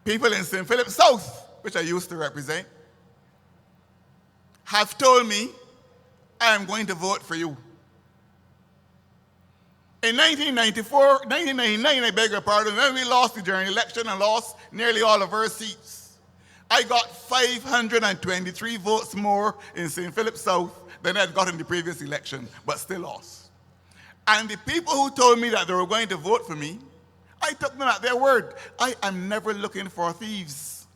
people in St. Philip South, which I used to represent, have told me, I am going to vote for you. In 1999, I beg your pardon, when we lost the general election and lost nearly all of our seats, I got 523 votes more in St. Philip South than I had got in the previous election, but still lost. And the people who told me that they were going to vote for me, I took them at their word. I am never looking for thieves.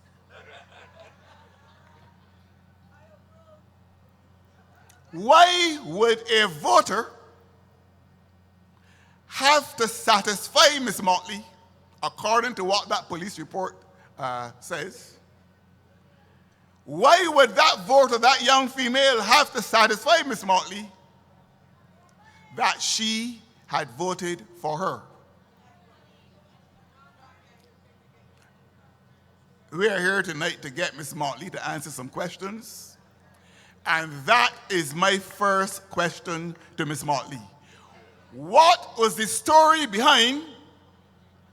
Why would a voter have to satisfy Miss Motley, according to what that police report says? Why would that voter, that young female, have to satisfy Miss Motley that she had voted for her? We are here tonight to get Miss Motley to answer some questions. And that is my first question to Miss Motley. What was the story behind,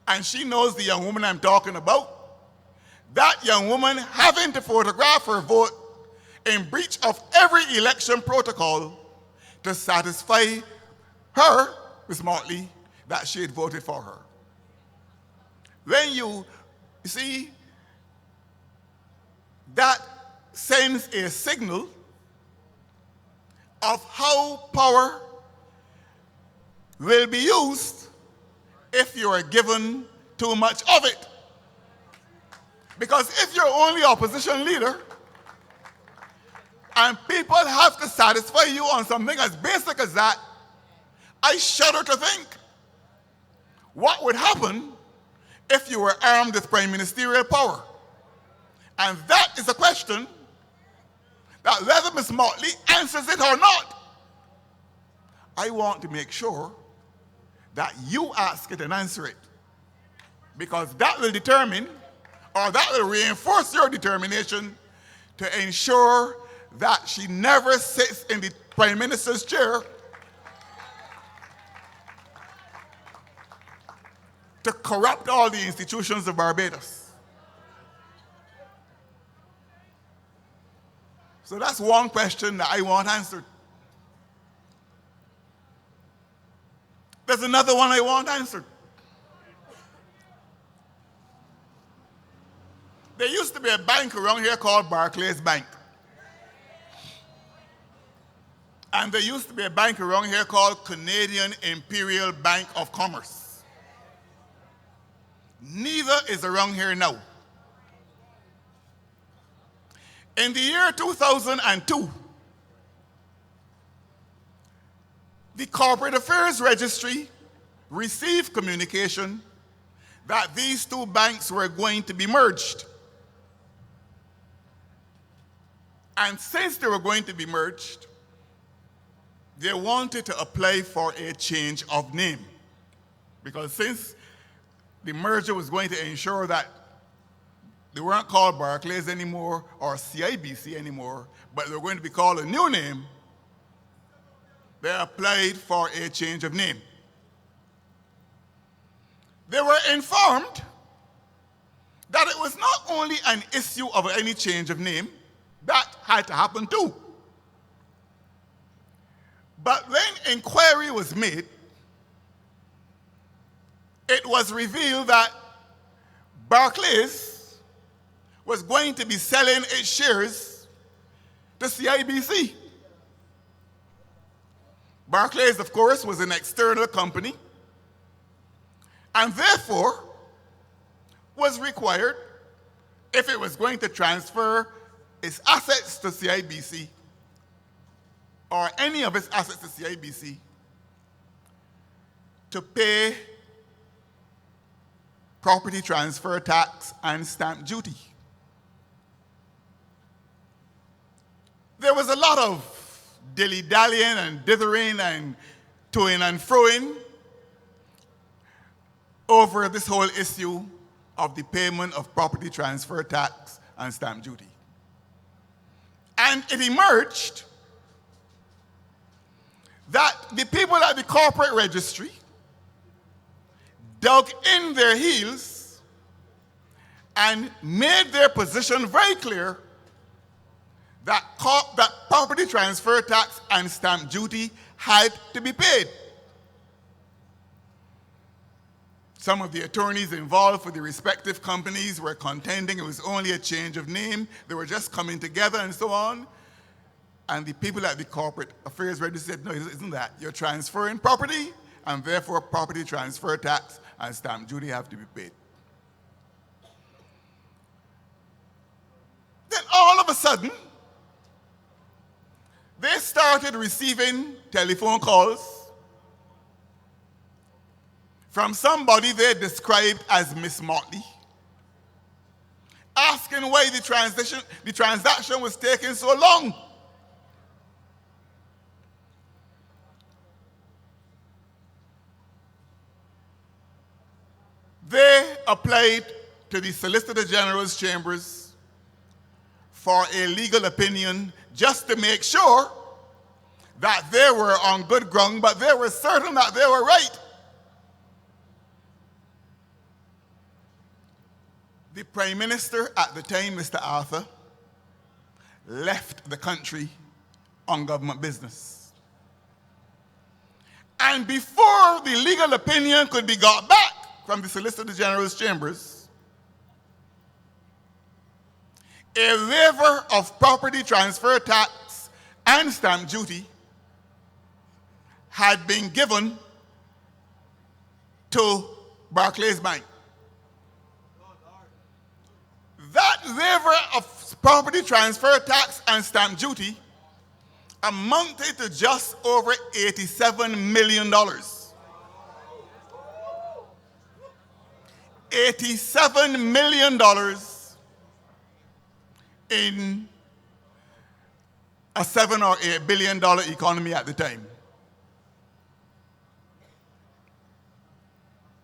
and she knows the young woman I'm talking about, that young woman having to photograph her vote in breach of every election protocol to satisfy her, Miss Motley, that she had voted for her? When you see, that sends a signal of how power will be used if you are given too much of it. Because if you're only opposition leader and people have to satisfy you on something as basic as that, I shudder to think what would happen if you were armed with prime ministerial power. And that is a question that whether Ms. Motley answers it or not, I want to make sure that you ask it and answer it. Because that will determine, or that will reinforce your determination to ensure that she never sits in the Prime Minister's chair to corrupt all the institutions of Barbados. So that's one question that I want answered. There's another one I want answered. There used to be a bank around here called Barclays Bank. And there used to be a bank around here called Canadian Imperial Bank of Commerce. Neither is around here now. In the year 2002, the Corporate Affairs Registry received communication that these two banks were going to be merged. And since they were going to be merged, they wanted to apply for a change of name. Because since the merger was going to ensure that they weren't called Barclays anymore or CIBC anymore, but they were going to be called a new name, they applied for a change of name. They were informed that it was not only an issue of any change of name, that had to happen too. But when inquiry was made, it was revealed that Barclays was going to be selling its shares to CIBC. Barclays, of course, was an external company, and therefore was required, if it was going to transfer its assets to CIBC, or any of its assets to CIBC, to pay property transfer tax and stamp duty. There was a lot of dilly-dallying and dithering and toing and froing over this whole issue of the payment of property transfer tax and stamp duty. And it emerged that the people at the corporate registry dug in their heels and made their position very clear that property transfer tax and stamp duty had to be paid. Some of the attorneys involved for the respective companies were contending it was only a change of name, they were just coming together and so on. And the people at the corporate affairs registry said, no, it isn't that. You're transferring property, and therefore property transfer tax and stamp duty have to be paid. Then all of a sudden, they started receiving telephone calls from somebody they described as Miss Motley, asking why the transaction was taking so long. They applied to the Solicitor General's chambers for a legal opinion just to make sure that they were on good ground, but they were certain that they were right. The Prime Minister at the time, Mr. Arthur, left the country on government business. And before the legal opinion could be got back from the Solicitor General's chambers, a waiver of property transfer tax and stamp duty had been given to Barclays Bank. That waiver of property transfer tax and stamp duty amounted to just over $87 million. $87 million in a $7 or $8 billion economy at the time.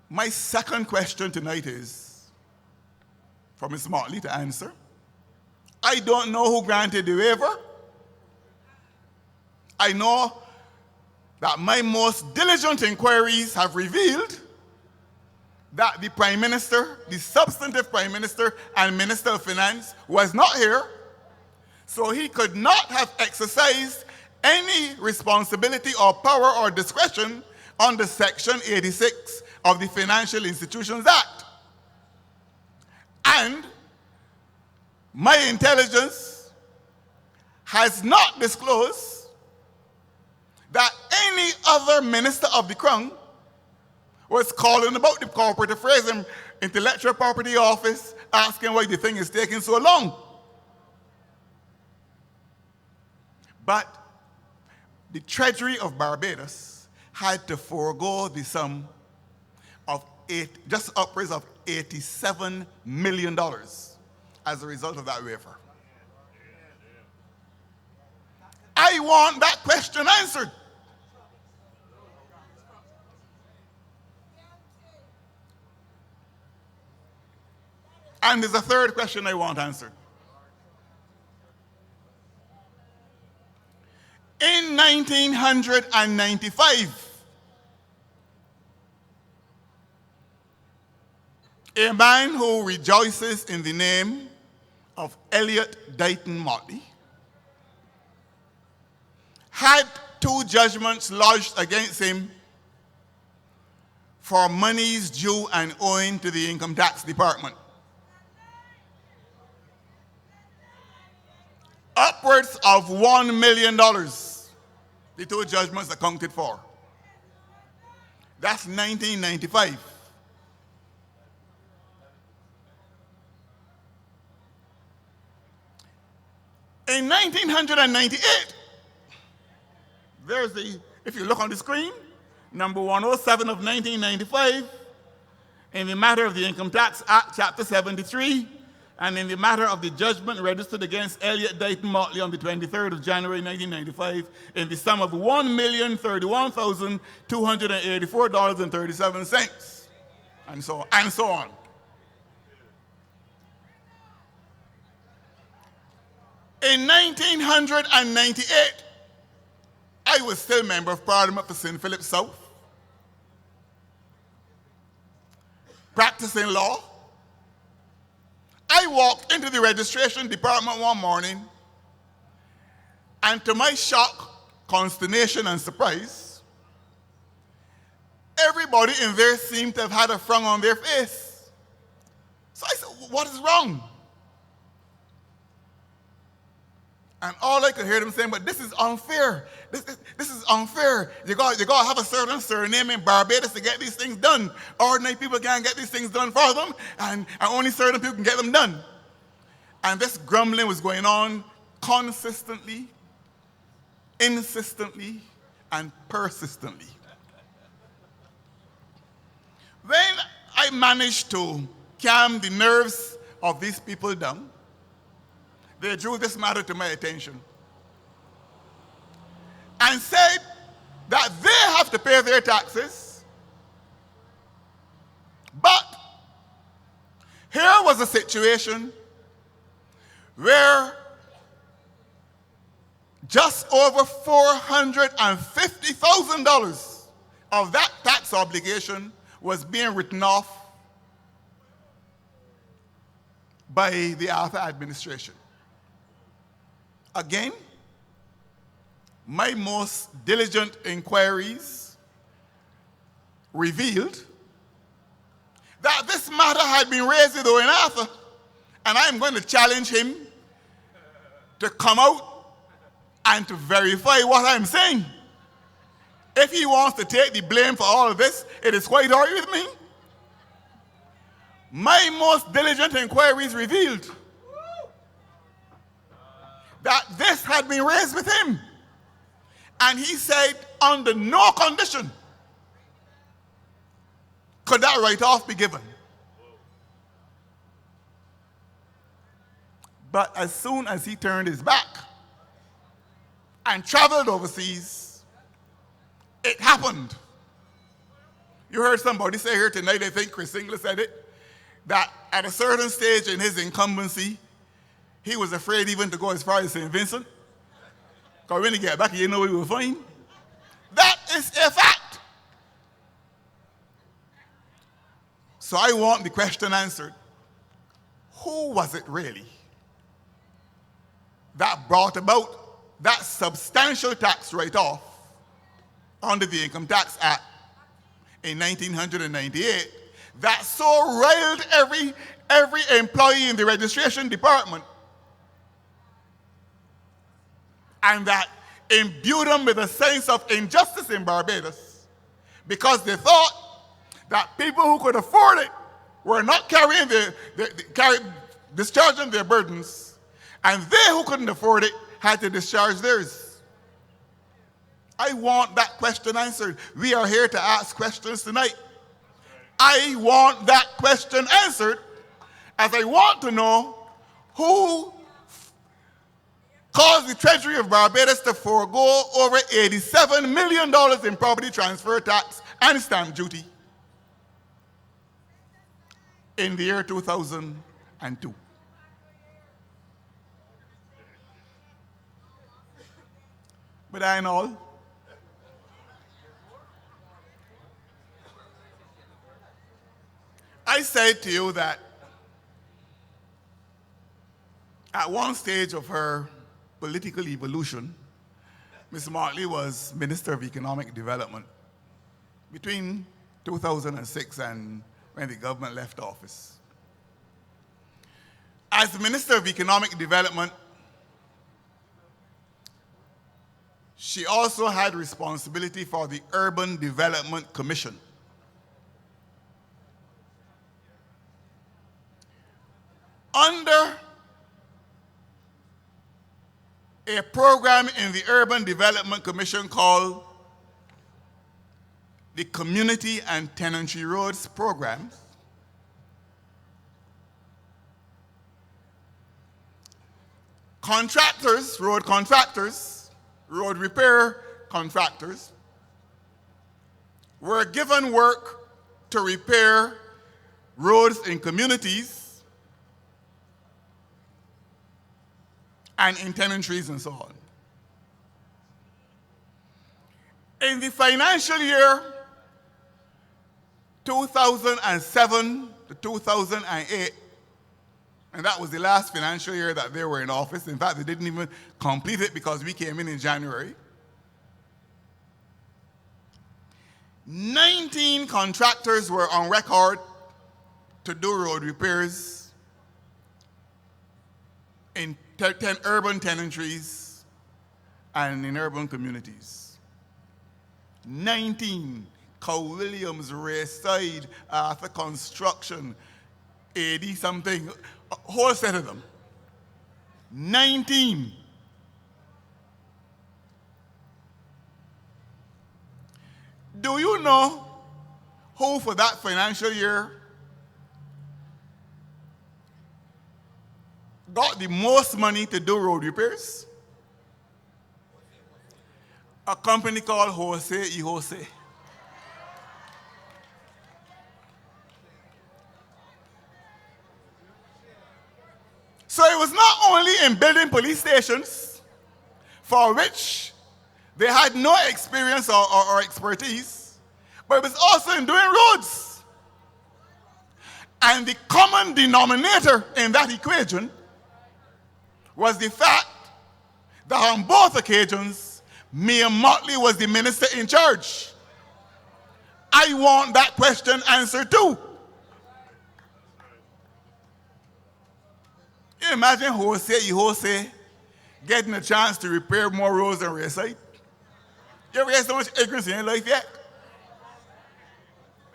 My second question tonight is for Ms. Motley to answer. I don't know who granted the waiver. I know that my most diligent inquiries have revealed that the Prime Minister, the substantive Prime Minister and Minister of Finance was not here, so he could not have exercised any responsibility or power or discretion under Section 86 of the Financial Institutions Act. And my intelligence has not disclosed that any other minister of the Crown was calling about the corporate affairs and intellectual property office asking why the thing is taking so long. But the Treasury of Barbados had to forego the sum of just upwards of $87 million as a result of that waiver. I want that question answered. And there's a third question I want answered. In 1995, a man who rejoices in the name of Elliot Dayton Motley had 2 judgments lodged against him for monies due and owing to the Income Tax Department. Upwards of $1 million, the 2 judgments accounted for. That's 1995. In 1998, there's the, if you look on the screen, number 107 of 1995, in the matter of the Income Tax Act, Chapter 73, and in the matter of the judgment registered against Elliot Dayton Motley on the 23rd of January 1995, in the sum of $1,031,284.37, and so on. In 1998, I was still member of Parliament for St. Philip South, practicing law. I walked into the registration department one morning, and to my shock, consternation, and surprise, everybody in there seemed to have had a frown on their face. So I said, what is wrong? And all I could hear them saying, but this is unfair. This is unfair. You got to have a certain surname in Barbados to get these things done. Ordinary people can't get these things done for them, and only certain people can get them done. And this grumbling was going on consistently, insistently, and persistently. Then I managed to calm the nerves of these people down. They drew this matter to my attention and said that they have to pay their taxes, but here was a situation where just over $450,000 of that tax obligation was being written off by the Arthur administration. Again, my most diligent inquiries revealed that this matter had been raised with Owen Arthur, and I'm going to challenge him to come out and to verify what I'm saying. If he wants to take the blame for all of this, it is quite all right with me. My most diligent inquiries revealed that this had been raised with him. And he said, under no condition could that write-off be given. But as soon as he turned his back and traveled overseas, it happened. You heard somebody say here tonight, I think Chris Inglis said it, that at a certain stage in his incumbency, he was afraid even to go as far as St. Vincent. Because when he get back, you know what he will find. That is a fact. So I want the question answered. Who was it really that brought about that substantial tax write-off under the Income Tax Act in 1998 that so riled every employee in the registration department, and that imbued them with a sense of injustice in Barbados, because they thought that people who could afford it were not discharging their burdens, and they who couldn't afford it had to discharge theirs. I want that question answered. We are here to ask questions tonight. I want that question answered, as I want to know who caused the Treasury of Barbados to forego over $87 million in property transfer tax and stamp duty in the year 2000 But I and all, I said to you that at one stage of her political evolution, Ms. Motley was Minister of Economic Development between 2006 and when the government left office. As the Minister of Economic Development, she also had responsibility for the Urban Development Commission. Under a program in the Urban Development Commission called the Community and Tenantry Roads Program, contractors, road repair contractors, were given work to repair roads in communities and in tenantries and so on. In the financial year 2007 to 2008, and that was the last financial year that they were in office. In fact, they didn't even complete it because we came in January. 19 contractors were on record to do road repairs in 10 urban tenantries and in urban communities. 19. Cow Williams, Rayside, Arthur Construction, AD something, a whole set of them. 19. Do you know who for that financial year got the most money to do road repairs? A company called Jose y Jose. So it was not only in building police stations, for which they had no experience or expertise, but it was also in doing roads. And the common denominator in that equation was the fact that on both occasions, Mayor Motley was the minister in charge. I want that question answered too. You imagine Jose getting a chance to repair more roads than Rayside? You ever had so much ignorance in your life yet?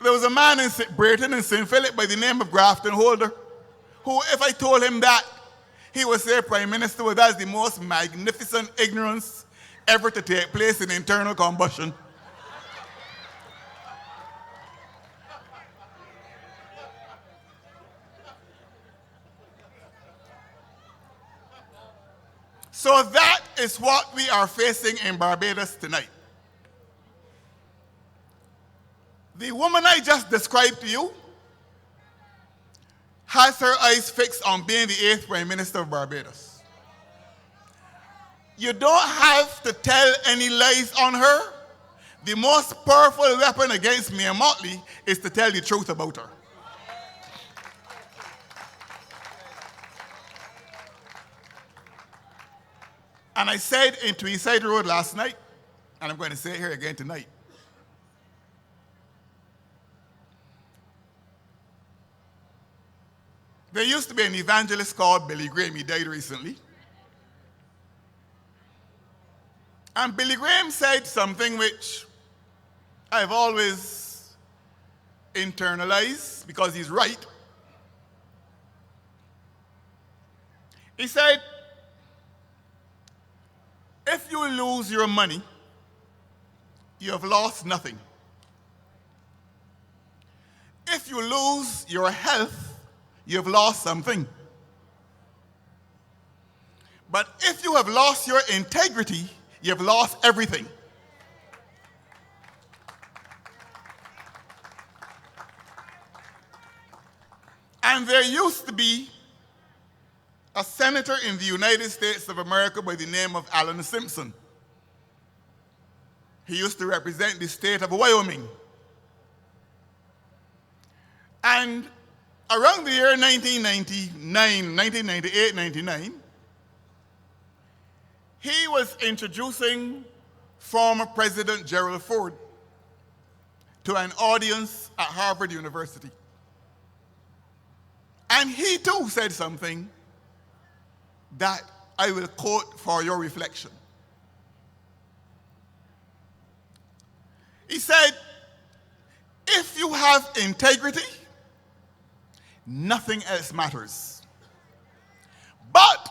There was a man in Brayton and St. Philip by the name of Grafton Holder, who, if I told him that, he would say, Prime Minister, well, that's the most magnificent ignorance ever to take place in internal combustion. So that is what we are facing in Barbados tonight. The woman I just described to you has her eyes fixed on being the 8th Prime Minister of Barbados. You don't have to tell any lies on her. The most powerful weapon against Mayor Motley is to tell the truth about her. And I said in Tweeside Road last night, and I'm going to say it here again tonight, there used to be an evangelist called Billy Graham. He died recently. And Billy Graham said something which I've always internalized because he's right. He said, if you lose your money, you have lost nothing. If you lose your health, you have lost something. But if you have lost your integrity, you have lost everything. And there used to be a senator in the United States of America by the name of Alan Simpson. He used to represent the state of Wyoming. And around the year 1998, 99, he was introducing former President Gerald Ford to an audience at Harvard University. And he too said something that I will quote for your reflection. He said, if you have integrity, nothing else matters. But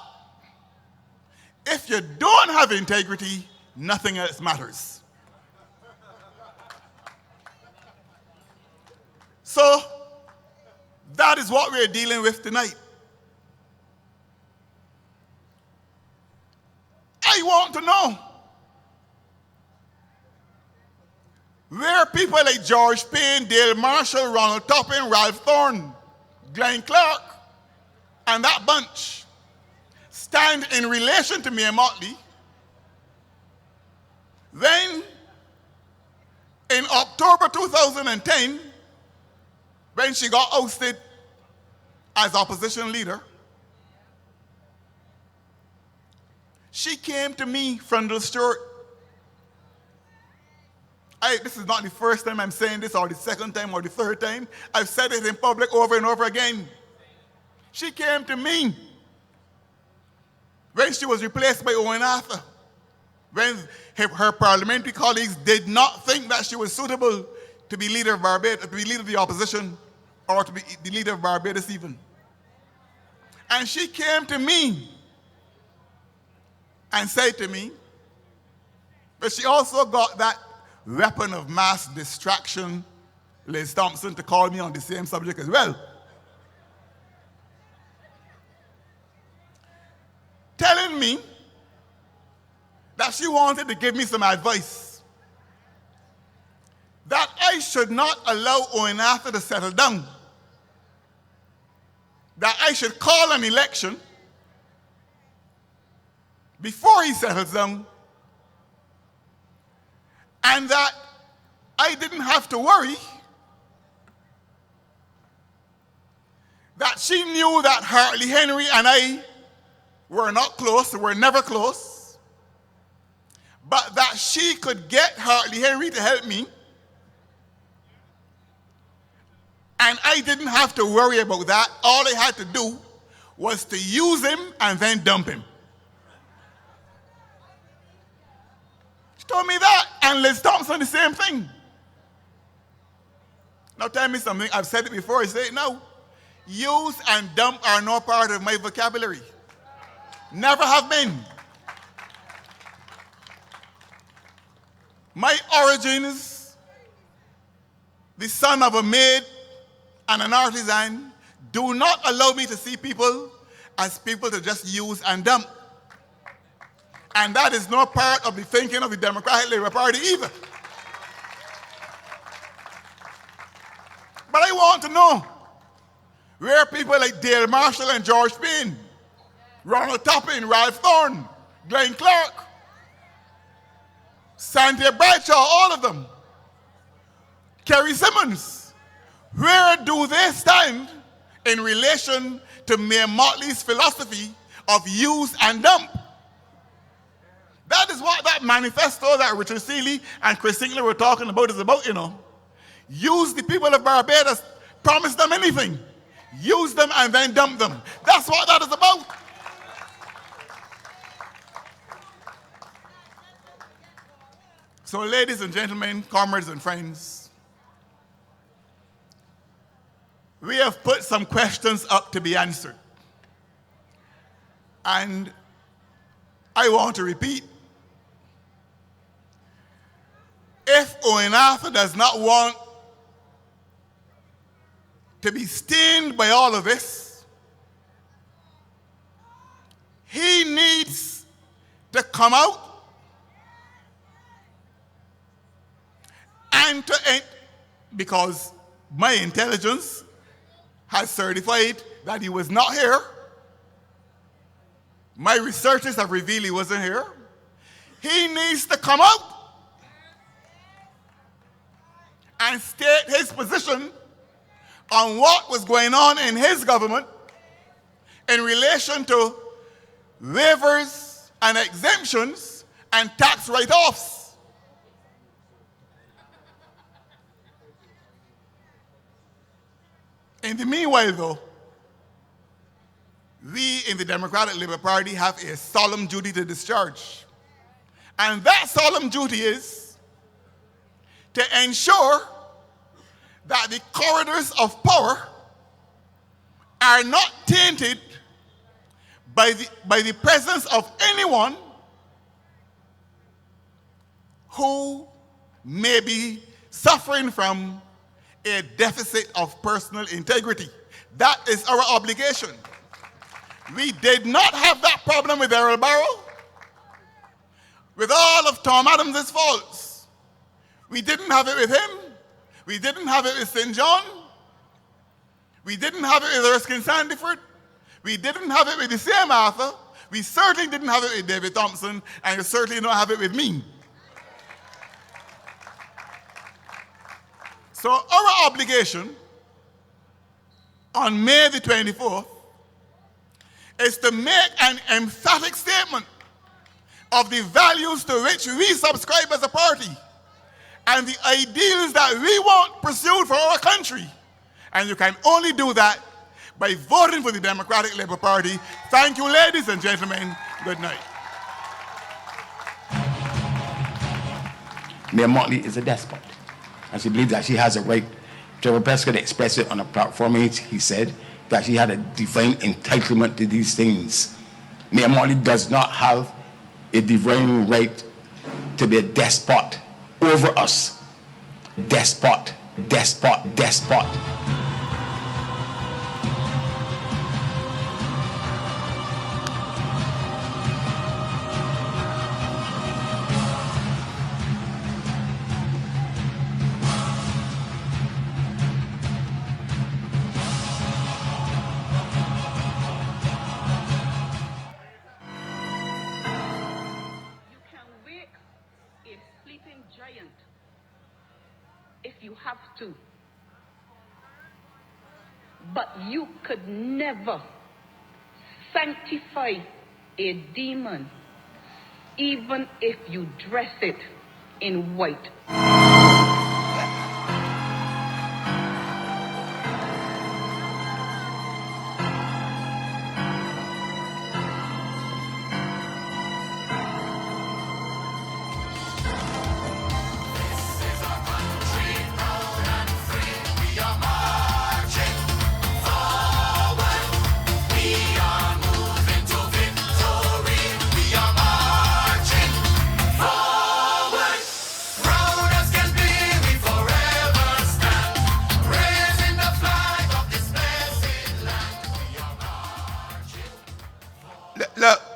if you don't have integrity, nothing else matters. So that is what we're dealing with tonight. I want to know where people like George Payne, Dale Marshall, Ronald Toppin, Ralph Thorne, Glenn Clark, and that bunch stand in relation to Mayor Motley when in October 2010, when she got ousted as opposition leader, she came to me, Frundle Stewart. This is not the first time I'm saying this, or the second time, or the third time. I've said it in public over and over again. She came to me when she was replaced by Owen Arthur, when her parliamentary colleagues did not think that she was suitable to be leader of Barbados, to be leader of the opposition, or to be the leader of Barbados even. And she came to me and said to me, but she also got that weapon of mass distraction, Liz Thompson, to call me on the same subject as well. Telling me that she wanted to give me some advice, that I should not allow Owen Arthur to settle down, that I should call an election before he settles down, and that I didn't have to worry, that she knew that Hartley Henry and I were not close, were never close, but that she could get Hartley Henry to help me, and I didn't have to worry about that. All I had to do was to use him and then dump him. She told me that, and Liz Thompson the same thing. Now tell me something, I've said it before, I say it now. Use and dump are no part of my vocabulary. Never have been. My origins, the son of a maid and an artisan, do not allow me to see people as people to just use and dump. And that is no part of the thinking of the Democratic Labour Party either. But I want to know where people like Dale Marshall and George Payne, Ronald Toppin, Ralph Thorne, Glenn Clark, Cynthia Bradshaw, all of them, Kerry Simmons, where do they stand in relation to Mayor Motley's philosophy of use and dump? That is what that manifesto that Richard Seeley and Chris Sinclair were talking about is about, you know. Use the people of Barbados, promise them anything, use them and then dump them. That's what that is about. So ladies and gentlemen, comrades and friends, we have put some questions up to be answered. And I want to repeat, if Owen Arthur does not want to be stained by all of this, he needs to come out and because my intelligence has certified that he was not here, My researchers have revealed he wasn't here. He needs to come out and state his position on what was going on in his government in relation to waivers and exemptions and tax write-offs. In the meanwhile, though, we in the Democratic Labour Party have a solemn duty to discharge. And that solemn duty is to ensure that the corridors of power are not tainted by the presence of anyone who may be suffering from a deficit of personal integrity. That is our obligation. We did not have that problem with Dlpbarbados, with all of Tom Adams' faults. We didn't have it with him. We didn't have it with St. John. We didn't have it with Erskine Sandiford. We didn't have it with the same Arthur. We certainly didn't have it with David Thompson, and you certainly don't have it with me. So our obligation on May the 24th is to make an emphatic statement of the values to which we subscribe as a party and the ideals that we want pursued for our country. And you can only do that by voting for the Democratic Labour Party. Thank you, ladies and gentlemen. Good night. Mayor Motley is a despot, and she believes that she has a right. Trevor Prescott expressed it on a platform. He said that she had a divine entitlement to these things. Mayor Motley does not have a divine right to be a despot over us. Despot, despot, despot. If you have to. But you could never sanctify a demon, even if you dress it in white.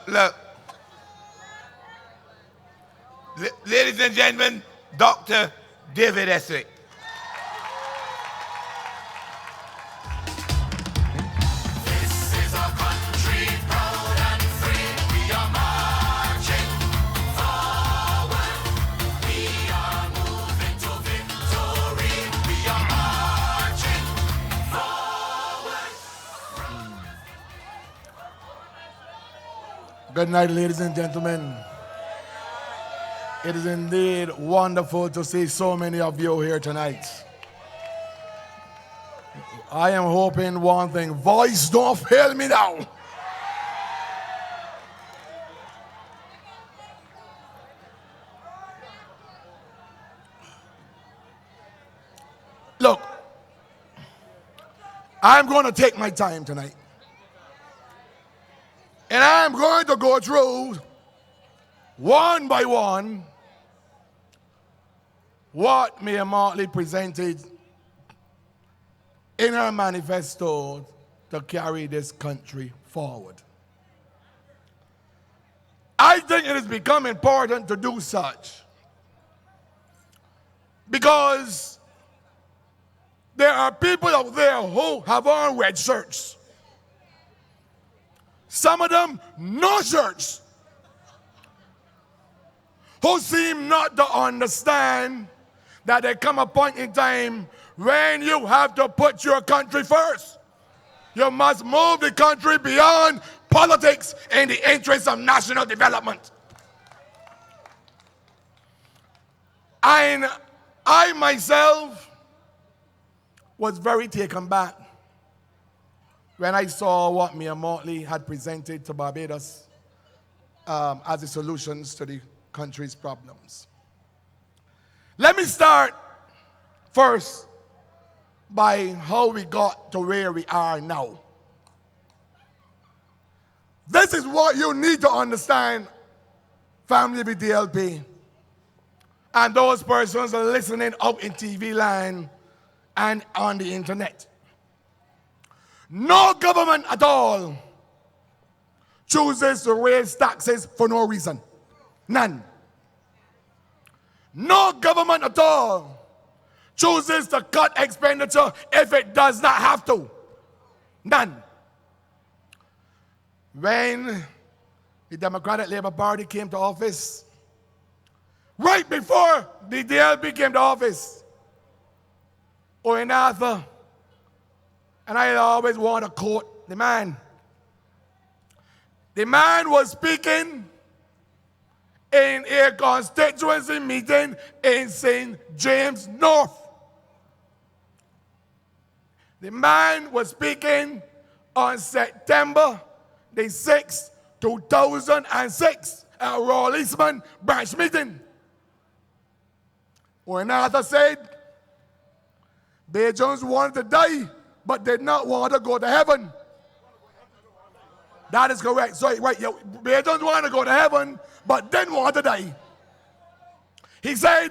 Look. Ladies and gentlemen, Dr. David Eswick. Good night, ladies and gentlemen. It is indeed wonderful to see so many of you here tonight. I am hoping one thing, voice don't fail me now. Look, I'm going to take my time tonight. And I'm going to go through, one by one, what Mayor Motley presented in her manifesto to carry this country forward. I think it has become important to do such because there are people out there who have on red shirts some of them no church, who seem not to understand that there come a point in time when you have to put your country first. You must move the country beyond politics in the interest of national development. And I myself was very taken back when I saw what Mayor Motley had presented to Barbados as the solutions to the country's problems. Let me start first by how we got to where we are now. This is what you need to understand, family of the DLP, and those persons are listening out in TV land and on the internet. No government at all chooses to raise taxes for no reason. None. No government at all chooses to cut expenditure if it does not have to. None. When the Democratic Labour Party came to office, right before the DLP came to office, Owen Arthur, and I always want to quote the man. The man was speaking in a constituency meeting in St. James North. The man was speaking on September the 6th, 2006 at Royal Eastman branch meeting. When Arthur said, Bajans wanted to die, but did not want to go to heaven. That is correct. So, right, Bajans wanted to go to heaven, but didn't want to die. He said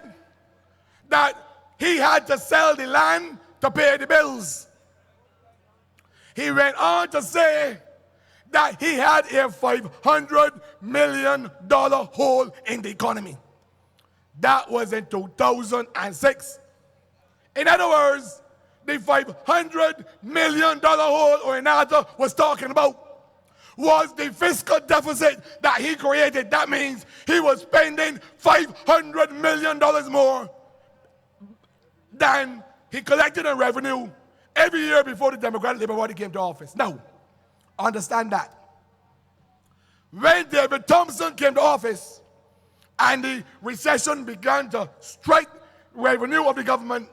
that he had to sell the land to pay the bills. He went on to say that he had a $500 million hole in the economy. That was in 2006. In other words, the $500 million hole Oenata was talking about was the fiscal deficit that he created. That means he was spending $500 million more than he collected in revenue every year before the Democratic Labour Party came to office. Now, understand that. When David Thompson came to office and the recession began to strike revenue of the government,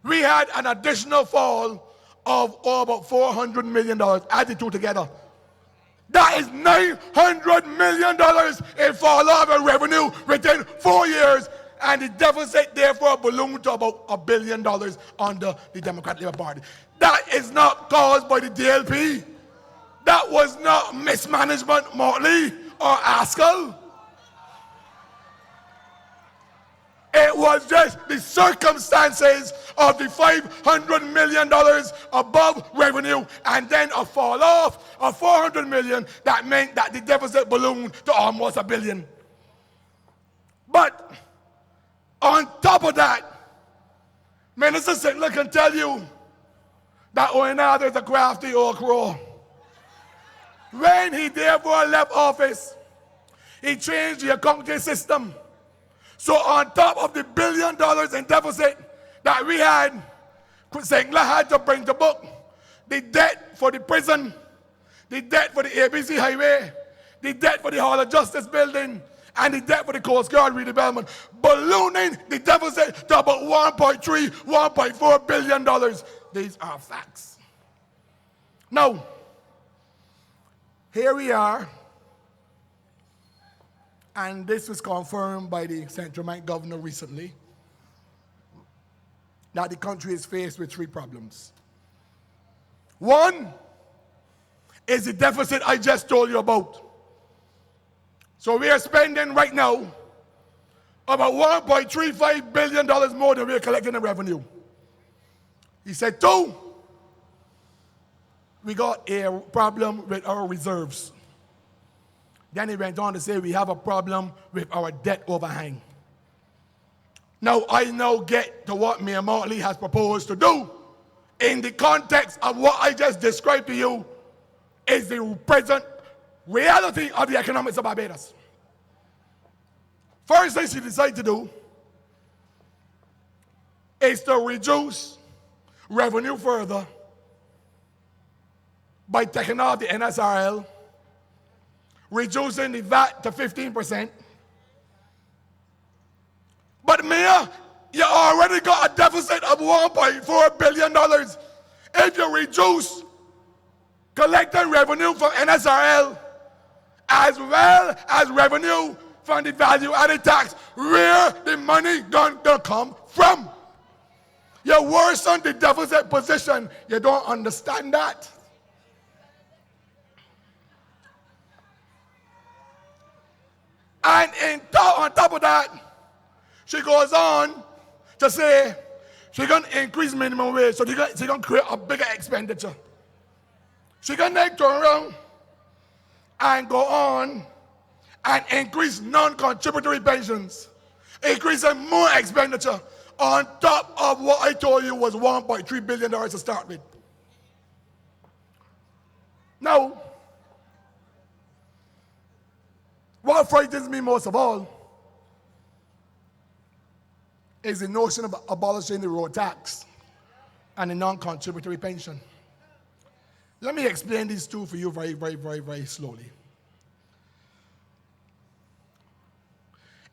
we had an additional fall of about $400 million, add the two together. That is $900 million in fall off in revenue within 4 years, and the deficit therefore ballooned to about $1 billion under the Democratic Labour Party. That is not caused by the DLP. That was not mismanagement, Motley or Askell. It was just the circumstances of the $500 million above revenue and then a fall off of $400 million that meant that the deficit ballooned to almost $1 billion. But on top of that, Minister Sittler can tell you that Oenada is a crafty old crow. When he therefore left office, he changed the accounting system. So on top of the $1 billion in deficit that we had, Sittler had to bring to book the debt for the prison, the debt for the ABC Highway, the debt for the Hall of Justice building, and the debt for the Coast Guard redevelopment, ballooning the deficit to about $1.3, $1.4 billion. These are facts. Now, here we are, and this was confirmed by the Central Bank governor recently, that the country is faced with three problems. One is the deficit I just told you about. So we are spending right now about $1.35 billion more than we are collecting in revenue. He said, two, we got a problem with our reserves. Then he went on to say we have a problem with our debt overhang. Now I now get to what Mayor Motley has proposed to do in the context of what I just described to you is the present reality of the economics of Barbados. First thing she decided to do is to reduce revenue further by taking out the NSRL, reducing the VAT to 15%. But Mayor, you already got a deficit of $1.4 billion. If you reduce collecting revenue from NSRL, as well as revenue from the value-added tax, where the money gonna come from? You worsen the deficit position. You don't understand that. And on top of that, she goes on to say she's going to increase minimum wage, so she's going to create a bigger expenditure. She's going to turn around and go on and increase non-contributory pensions, increasing more expenditure on top of what I told you was $1.3 billion to start with. Now, what frightens me most of all is the notion of abolishing the road tax and the non-contributory pension. Let me explain these two for you very, very, very, very slowly.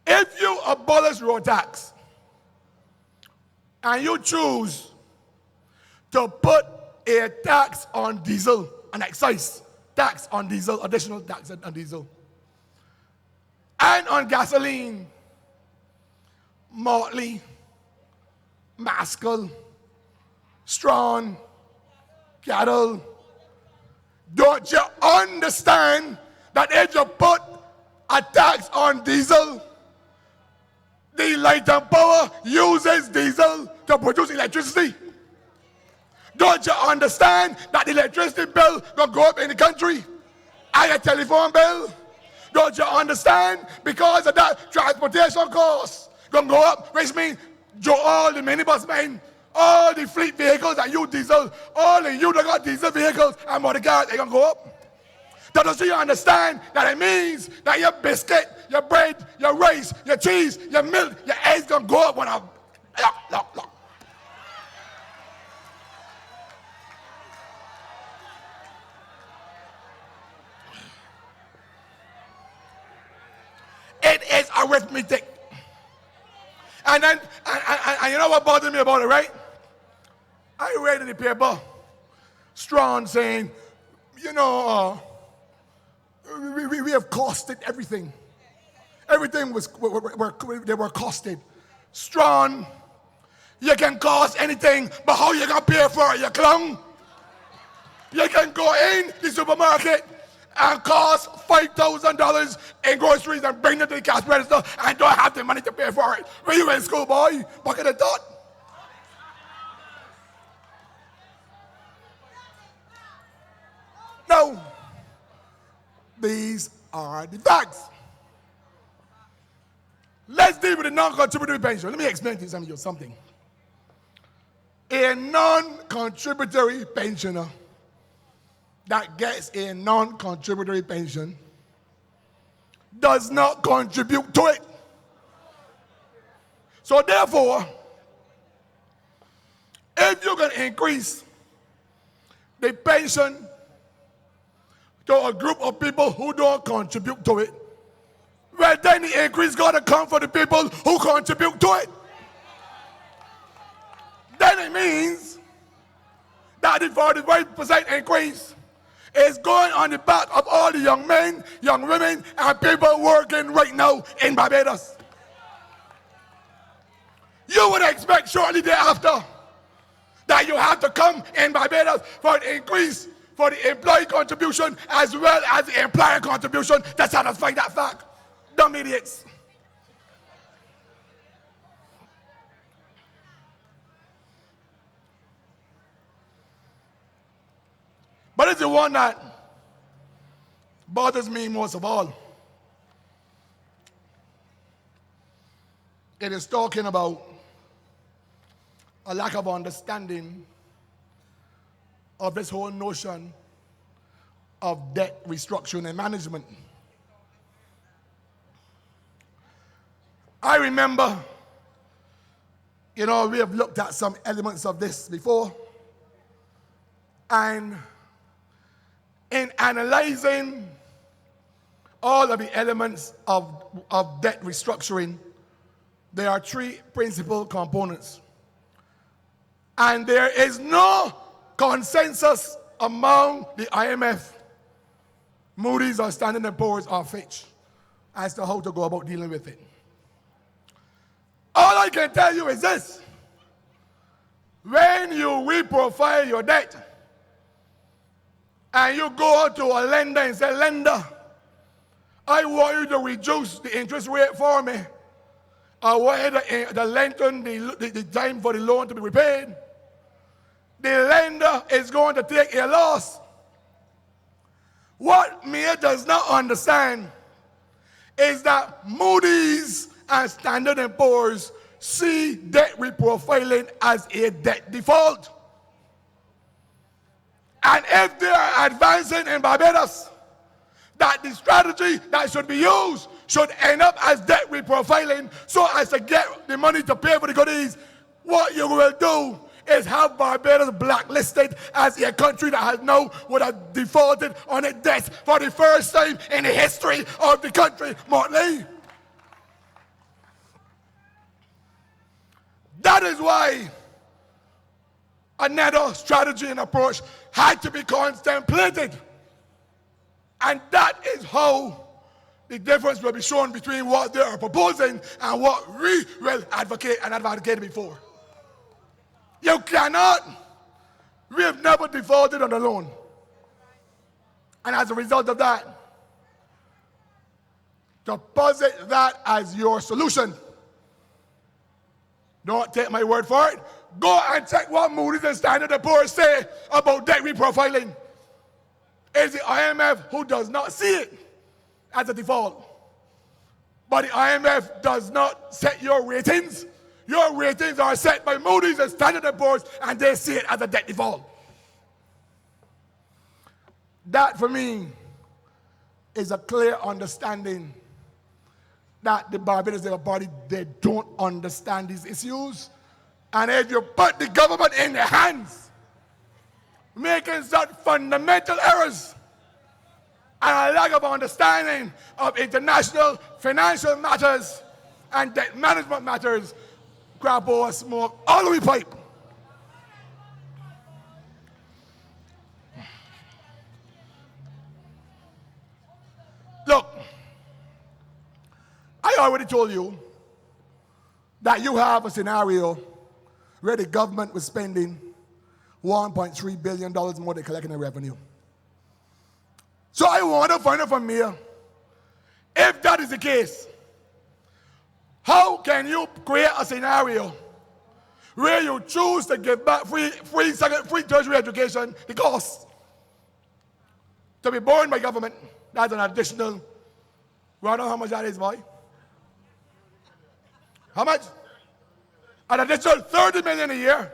If you abolish road tax and you choose to put a tax on diesel, an excise tax on diesel, additional tax on diesel, and on gasoline, Motley, Maskell, Strawn, Cattle, don't you understand that if you put a tax on diesel, the Light and Power uses diesel to produce electricity? Don't you understand that the electricity bill will go up in the country? And your telephone bill? Don't you understand? Because of that, transportation costs gonna go up, which means all the minibus men, all the fleet vehicles that use diesel, all the you that got diesel vehicles and motor cars, they gonna go up. Don't you understand that it means that your biscuit, your bread, your rice, your cheese, your milk, your eggs gonna go up when I look. It is arithmetic. And then, and you know what bothered me about it, right? I read in the paper, Strawn saying, you know, we have costed everything. Everything they were costed. Strawn, you can cost anything, but how you gonna pay for it, you clown? You can go in the supermarket and cost $5,000 in groceries and bring it to the cash register and don't have the money to pay for it. When you in school, boy, bucket of thought. No, these are the facts. Let's deal with the non-contributory pension. Let me explain to you something. A non-contributory pensioner that gets a non-contributory pension does not contribute to it. So therefore, if you can increase the pension to a group of people who don't contribute to it, well, then the increase got to come for the people who contribute to it. Then it means that the 45% increase is going on the back of all the young men, young women, and people working right now in Barbados. You would expect shortly thereafter that you have to come in Barbados for an increase for the employee contribution as well as the employer contribution to satisfy that fact. Dumb idiots. But it's the one that bothers me most of all. It is talking about a lack of understanding of this whole notion of debt restructuring and management. I remember, we have looked at some elements of this before, and in analyzing all of the elements of debt restructuring, there are three principal components. And there is no consensus among the IMF, Moody's, or Standard & Poor's, or Fitch as to how to go about dealing with it. All I can tell you is this: when you reprofile your debt and you go to a lender and say, "Lender, I want you to reduce the interest rate for me. I want the lengthen the time for the loan to be repaid," the lender is going to take a loss. What Mia does not understand is that Moody's and Standard & Poor's see debt reprofiling as a debt default. And if they are advancing in Barbados that the strategy that should be used should end up as debt reprofiling so as to get the money to pay for the goodies, what you will do is have Barbados blacklisted as a country that would have defaulted on its debts for the first time in the history of the country, Motley. That is why another strategy and approach had to be contemplated. And that is how the difference will be shown between what they are proposing and what we will advocate and advocated before. You cannot. We have never defaulted on a loan. And as a result of that, to posit that as your solution, don't take my word for it. Go and check what Moody's and Standard & Poor's say about debt reprofiling. It's the IMF who does not see it as a default. But the IMF does not set your ratings. Your ratings are set by Moody's and Standard & Poor's, and they see it as a debt default. That, for me, is a clear understanding that the Barbados Labour Party, they don't understand these issues. And if you put the government in their hands, making such fundamental errors and a lack of understanding of international financial matters and debt management matters, grab over smoke all the way pipe. Look, I already told you that you have a scenario where the government was spending $1.3 billion more than collecting in revenue. So I want to find out from here, if that is the case, how can you create a scenario where you choose to give back free tertiary education, the cost, to be borne by government? That's an additional, you want to know how much that is, boy? How much? An additional $30 million a year.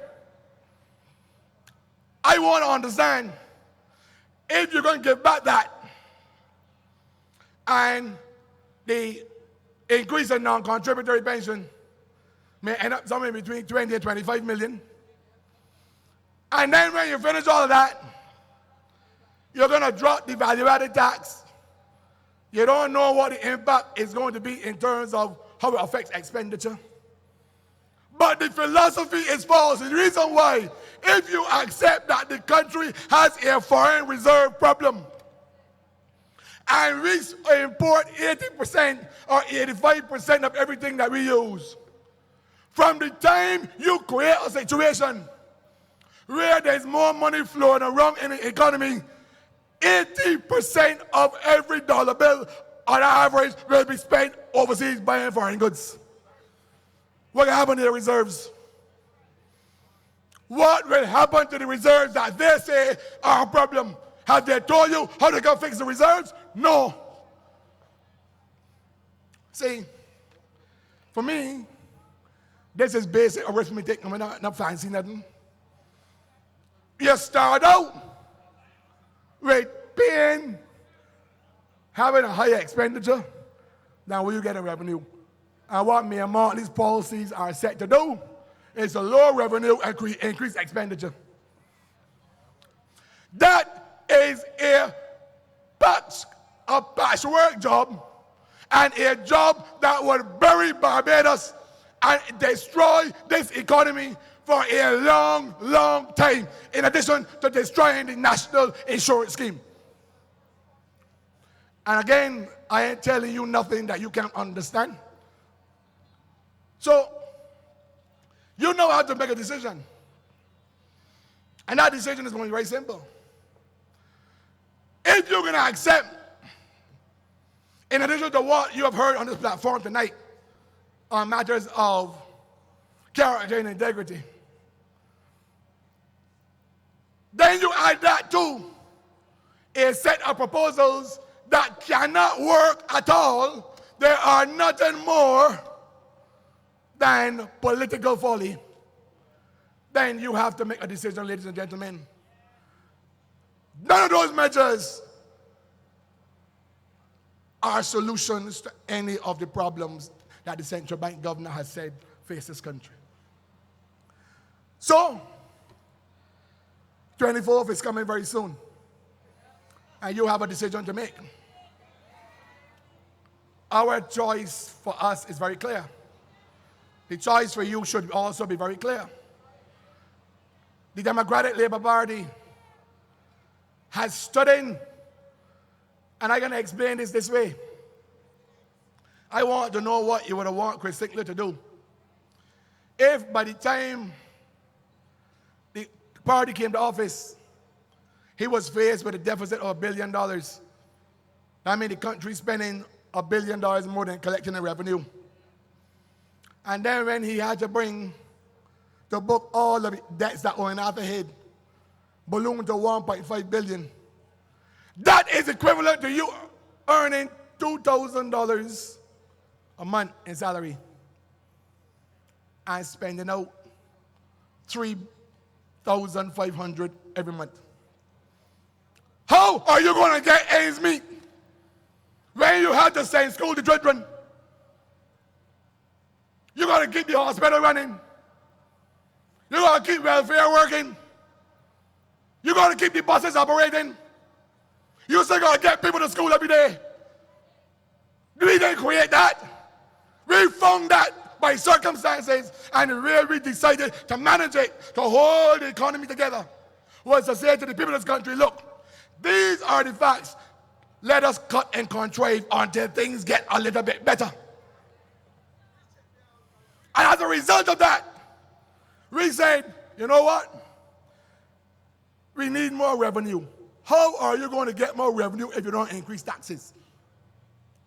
I want to understand if you're going to give back that and the increase in non-contributory pension may end up somewhere between 20 and 25 million. And then when you finish all of that, you're going to drop the value-added tax. You don't know what the impact is going to be in terms of how it affects expenditure. But the philosophy is false. The reason why, if you accept that the country has a foreign reserve problem, and we import 80% or 85% of everything that we use, from the time you create a situation where there's more money flowing around in the economy, 80% of every dollar bill on average will be spent overseas buying foreign goods. What will happen to the reserves? What will happen to the reserves that they say are a problem? Have they told you how to go fix the reserves? No. See, for me, this is basic arithmetic. I'm not fancy nothing. You start out with having a higher expenditure than what you get in revenue. And what Mayor Martley's policies are set to do is to lower revenue and increase expenditure. That is a patchwork job, and a job that would bury Barbados and destroy this economy for a long, long time, in addition to destroying the national insurance scheme. And again, I ain't telling you nothing that you can't understand. So, you know how to make a decision. And that decision is going to be very simple. If you're going to accept, in addition to what you have heard on this platform tonight, on matters of character and integrity, then you add that to a set of proposals that cannot work at all. There are nothing more than political folly. Then you have to make a decision, ladies and gentlemen. None of those measures are solutions to any of the problems that the central bank governor has said face this country. So, 24th is coming very soon, and you have a decision to make. Our choice for us is very clear. The choice for you should also be very clear. The Democratic Labour Party has stood in, and I'm going to explain this way. I want to know what you would have want Chris Sickler to do. If by the time the party came to office, he was faced with a deficit of $1 billion. That means the country spending $1 billion more than collecting the revenue. And then when he had to book all of the debts that were in after head, ballooned to $1.5 billion. That is equivalent to you earning $2,000 a month in salary and spending out $3,500 every month. How are you going to get ends meet when you have to send school to children? You got to keep the hospital running. You got to keep welfare working. You got to keep the buses operating. You still got to get people to school every day. We didn't create that. We found that by circumstances, and where we decided to manage it, to hold the economy together, was to say to the people of this country, look, these are the facts. Let us cut and contrive until things get a little bit better. And as a result of that, we said, you know what? We need more revenue. How are you going to get more revenue if you don't increase taxes?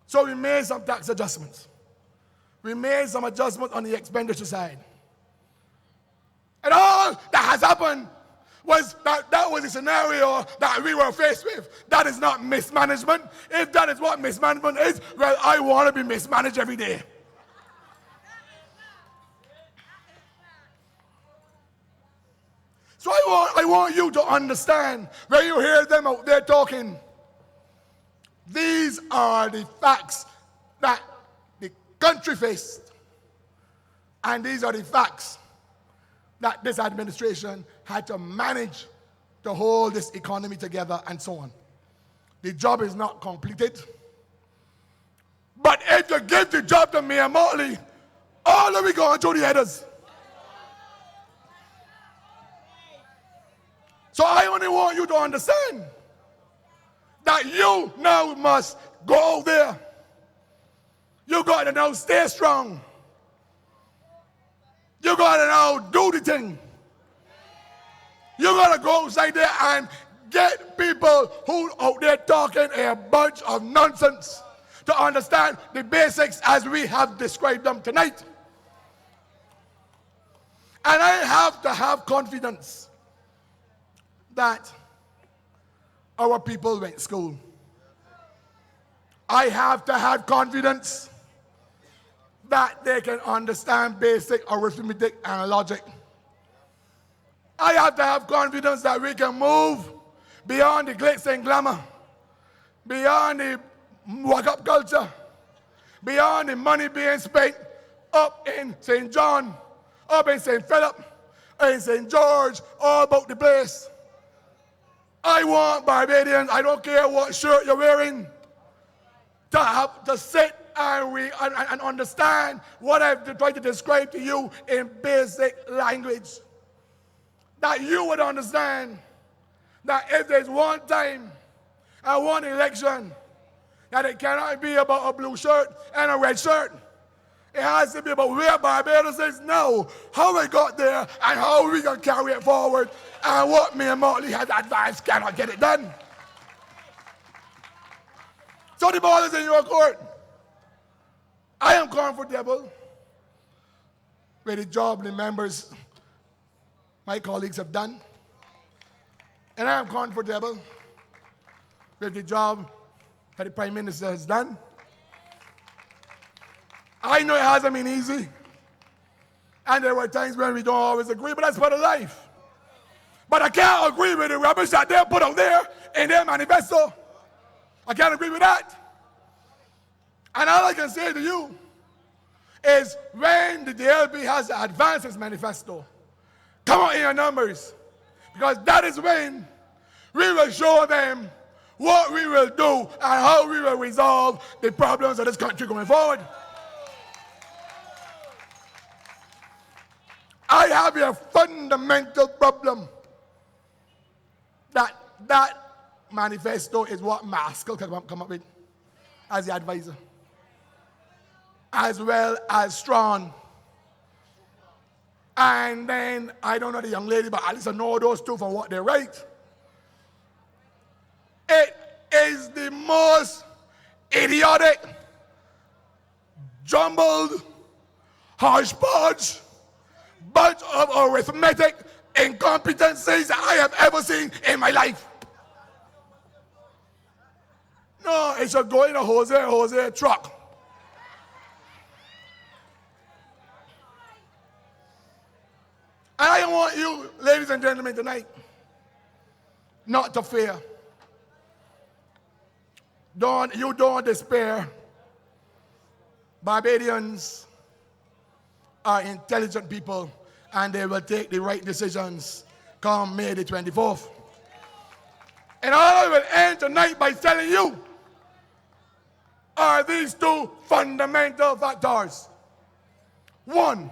So we made some tax adjustments. We made some adjustments on the expenditure side. And all that has happened was that was the scenario that we were faced with. That is not mismanagement. If that is what mismanagement is, well, I want to be mismanaged every day. So I want you to understand, when you hear them out there talking, these are the facts that the country faced. And these are the facts that this administration had to manage to hold this economy together and so on. The job is not completed. But if you give the job to Mayor Martley, all of we going through the headers. So I only want you to understand that you now must go out there. You got to now stay strong. You got to now do the thing. You got to go outside there and get people who out there talking a bunch of nonsense to understand the basics as we have described them tonight. And I have to have confidence that our people went to school. I have to have confidence that they can understand basic arithmetic and logic. I have to have confidence that we can move beyond the glitz and glamour beyond the walk-up culture, beyond the money being spent up in St. John, up in St. Philip, in St. George, all about the place. I want Barbadians, I don't care what shirt you're wearing, to sit and understand what I've tried to describe to you in basic language. That you would understand that if there's one time and one election, that it cannot be about a blue shirt and a red shirt. It has to be about where Barbados is now, how we got there, and how we can carry it forward, and what me and Motley has advanced cannot get it done. So the ball is in your court. I am comfortable with the job the members, my colleagues have done. And I am comfortable with the job that the Prime Minister has done. I know it hasn't been easy. And there were times when we don't always agree, but that's part of life. But I can't agree with the rubbish that they put out there in their manifesto. I can't agree with that. And all I can say to you is when the DLP has advanced its manifesto, come out in your numbers, because that is when we will show them what we will do and how we will resolve the problems of this country going forward. I have a fundamental problem that manifesto is what Maskell can come up with as the advisor, as well as Strawn. And then, I don't know the young lady, but at least I know those two from what they write. It is the most idiotic, jumbled, hodgepodge, bunch of arithmetic incompetencies that I have ever seen in my life. No, it should go in a Jose truck. And I want you, ladies and gentlemen, tonight, not to fear. You don't despair. Barbadians are intelligent people, and they will take the right decisions come May the 24th. And all I will end tonight by telling you are these two fundamental factors. One,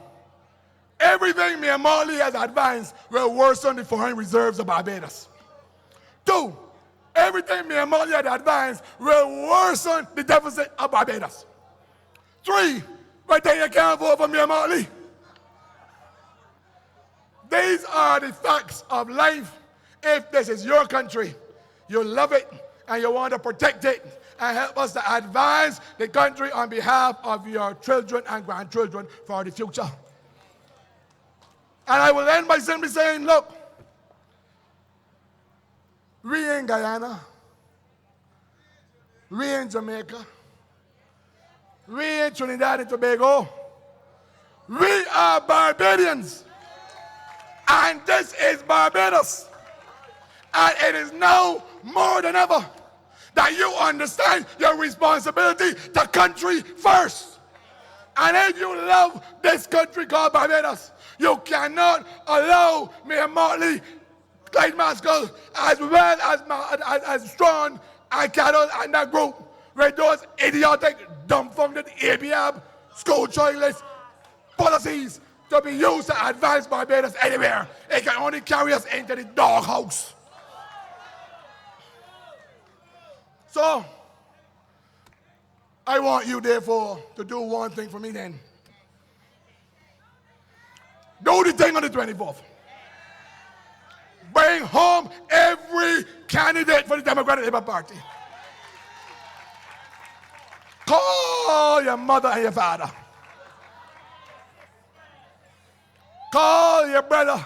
everything me and Marley has advanced will worsen the foreign reserves of Barbados. Two, everything me and Marley has advanced will worsen the deficit of Barbados. Three, right there you can't vote for me and Marley. These are the facts of life. If this is your country, you love it and you want to protect it and help us to advance the country on behalf of your children and grandchildren for the future. And I will end by simply saying, look, we in Guyana, we in Jamaica, we in Trinidad and Tobago, we are Barbadians. And this is Barbados. And it is now more than ever that you understand your responsibility to country first. And if you love this country called Barbados, you cannot allow me and Motley, Clyde Maskell, as well as Strawn and Carol and that group with those idiotic, dumbfounded ABAB school choiceless policies to be used to advance Barbados anywhere. It can only carry us into the doghouse. So, I want you, therefore, to do one thing for me then. Do the thing on the 24th. Bring home every candidate for the Democratic Labour Party. Call your mother and your father. Call your brother.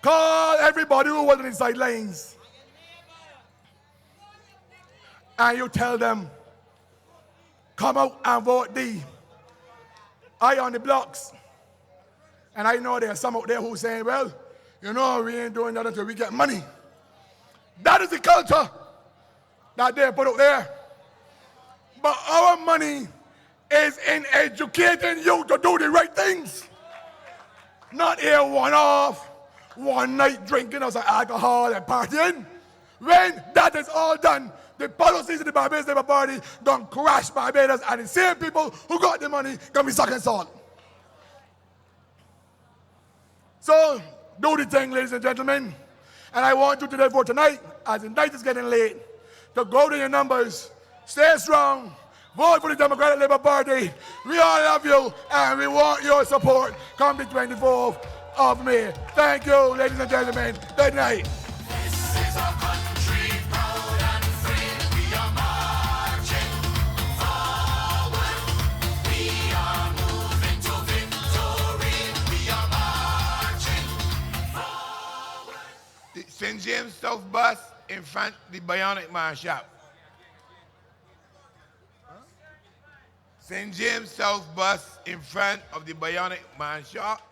Call everybody who was on the sidelines. And you tell them, come out and vote thee. I on the blocks. And I know there are some out there who saying, well, you know, we ain't doing that until we get money. That is the culture that they put out there. But our money is in educating you to do the right things. Not here one-off, one night drinking of some alcohol and partying. When that is all done, the policies of the Barbados Labour Party don't crash Barbados, and the same people who got the money can be sucking salt. So, do the thing, ladies and gentlemen. And I want you to therefore tonight, as the night is getting late, to go to your numbers, stay strong, vote for the Democratic Labour Party. We all love you, and we want your support come the 24th of May. Thank you, ladies and gentlemen. Good night. This is our country, proud and free. We are marching forward. We are moving to victory. We are marching forward. The St. James South bus in front of the Bionic Man shop. St. James South bus in front of the Bionic Man shop.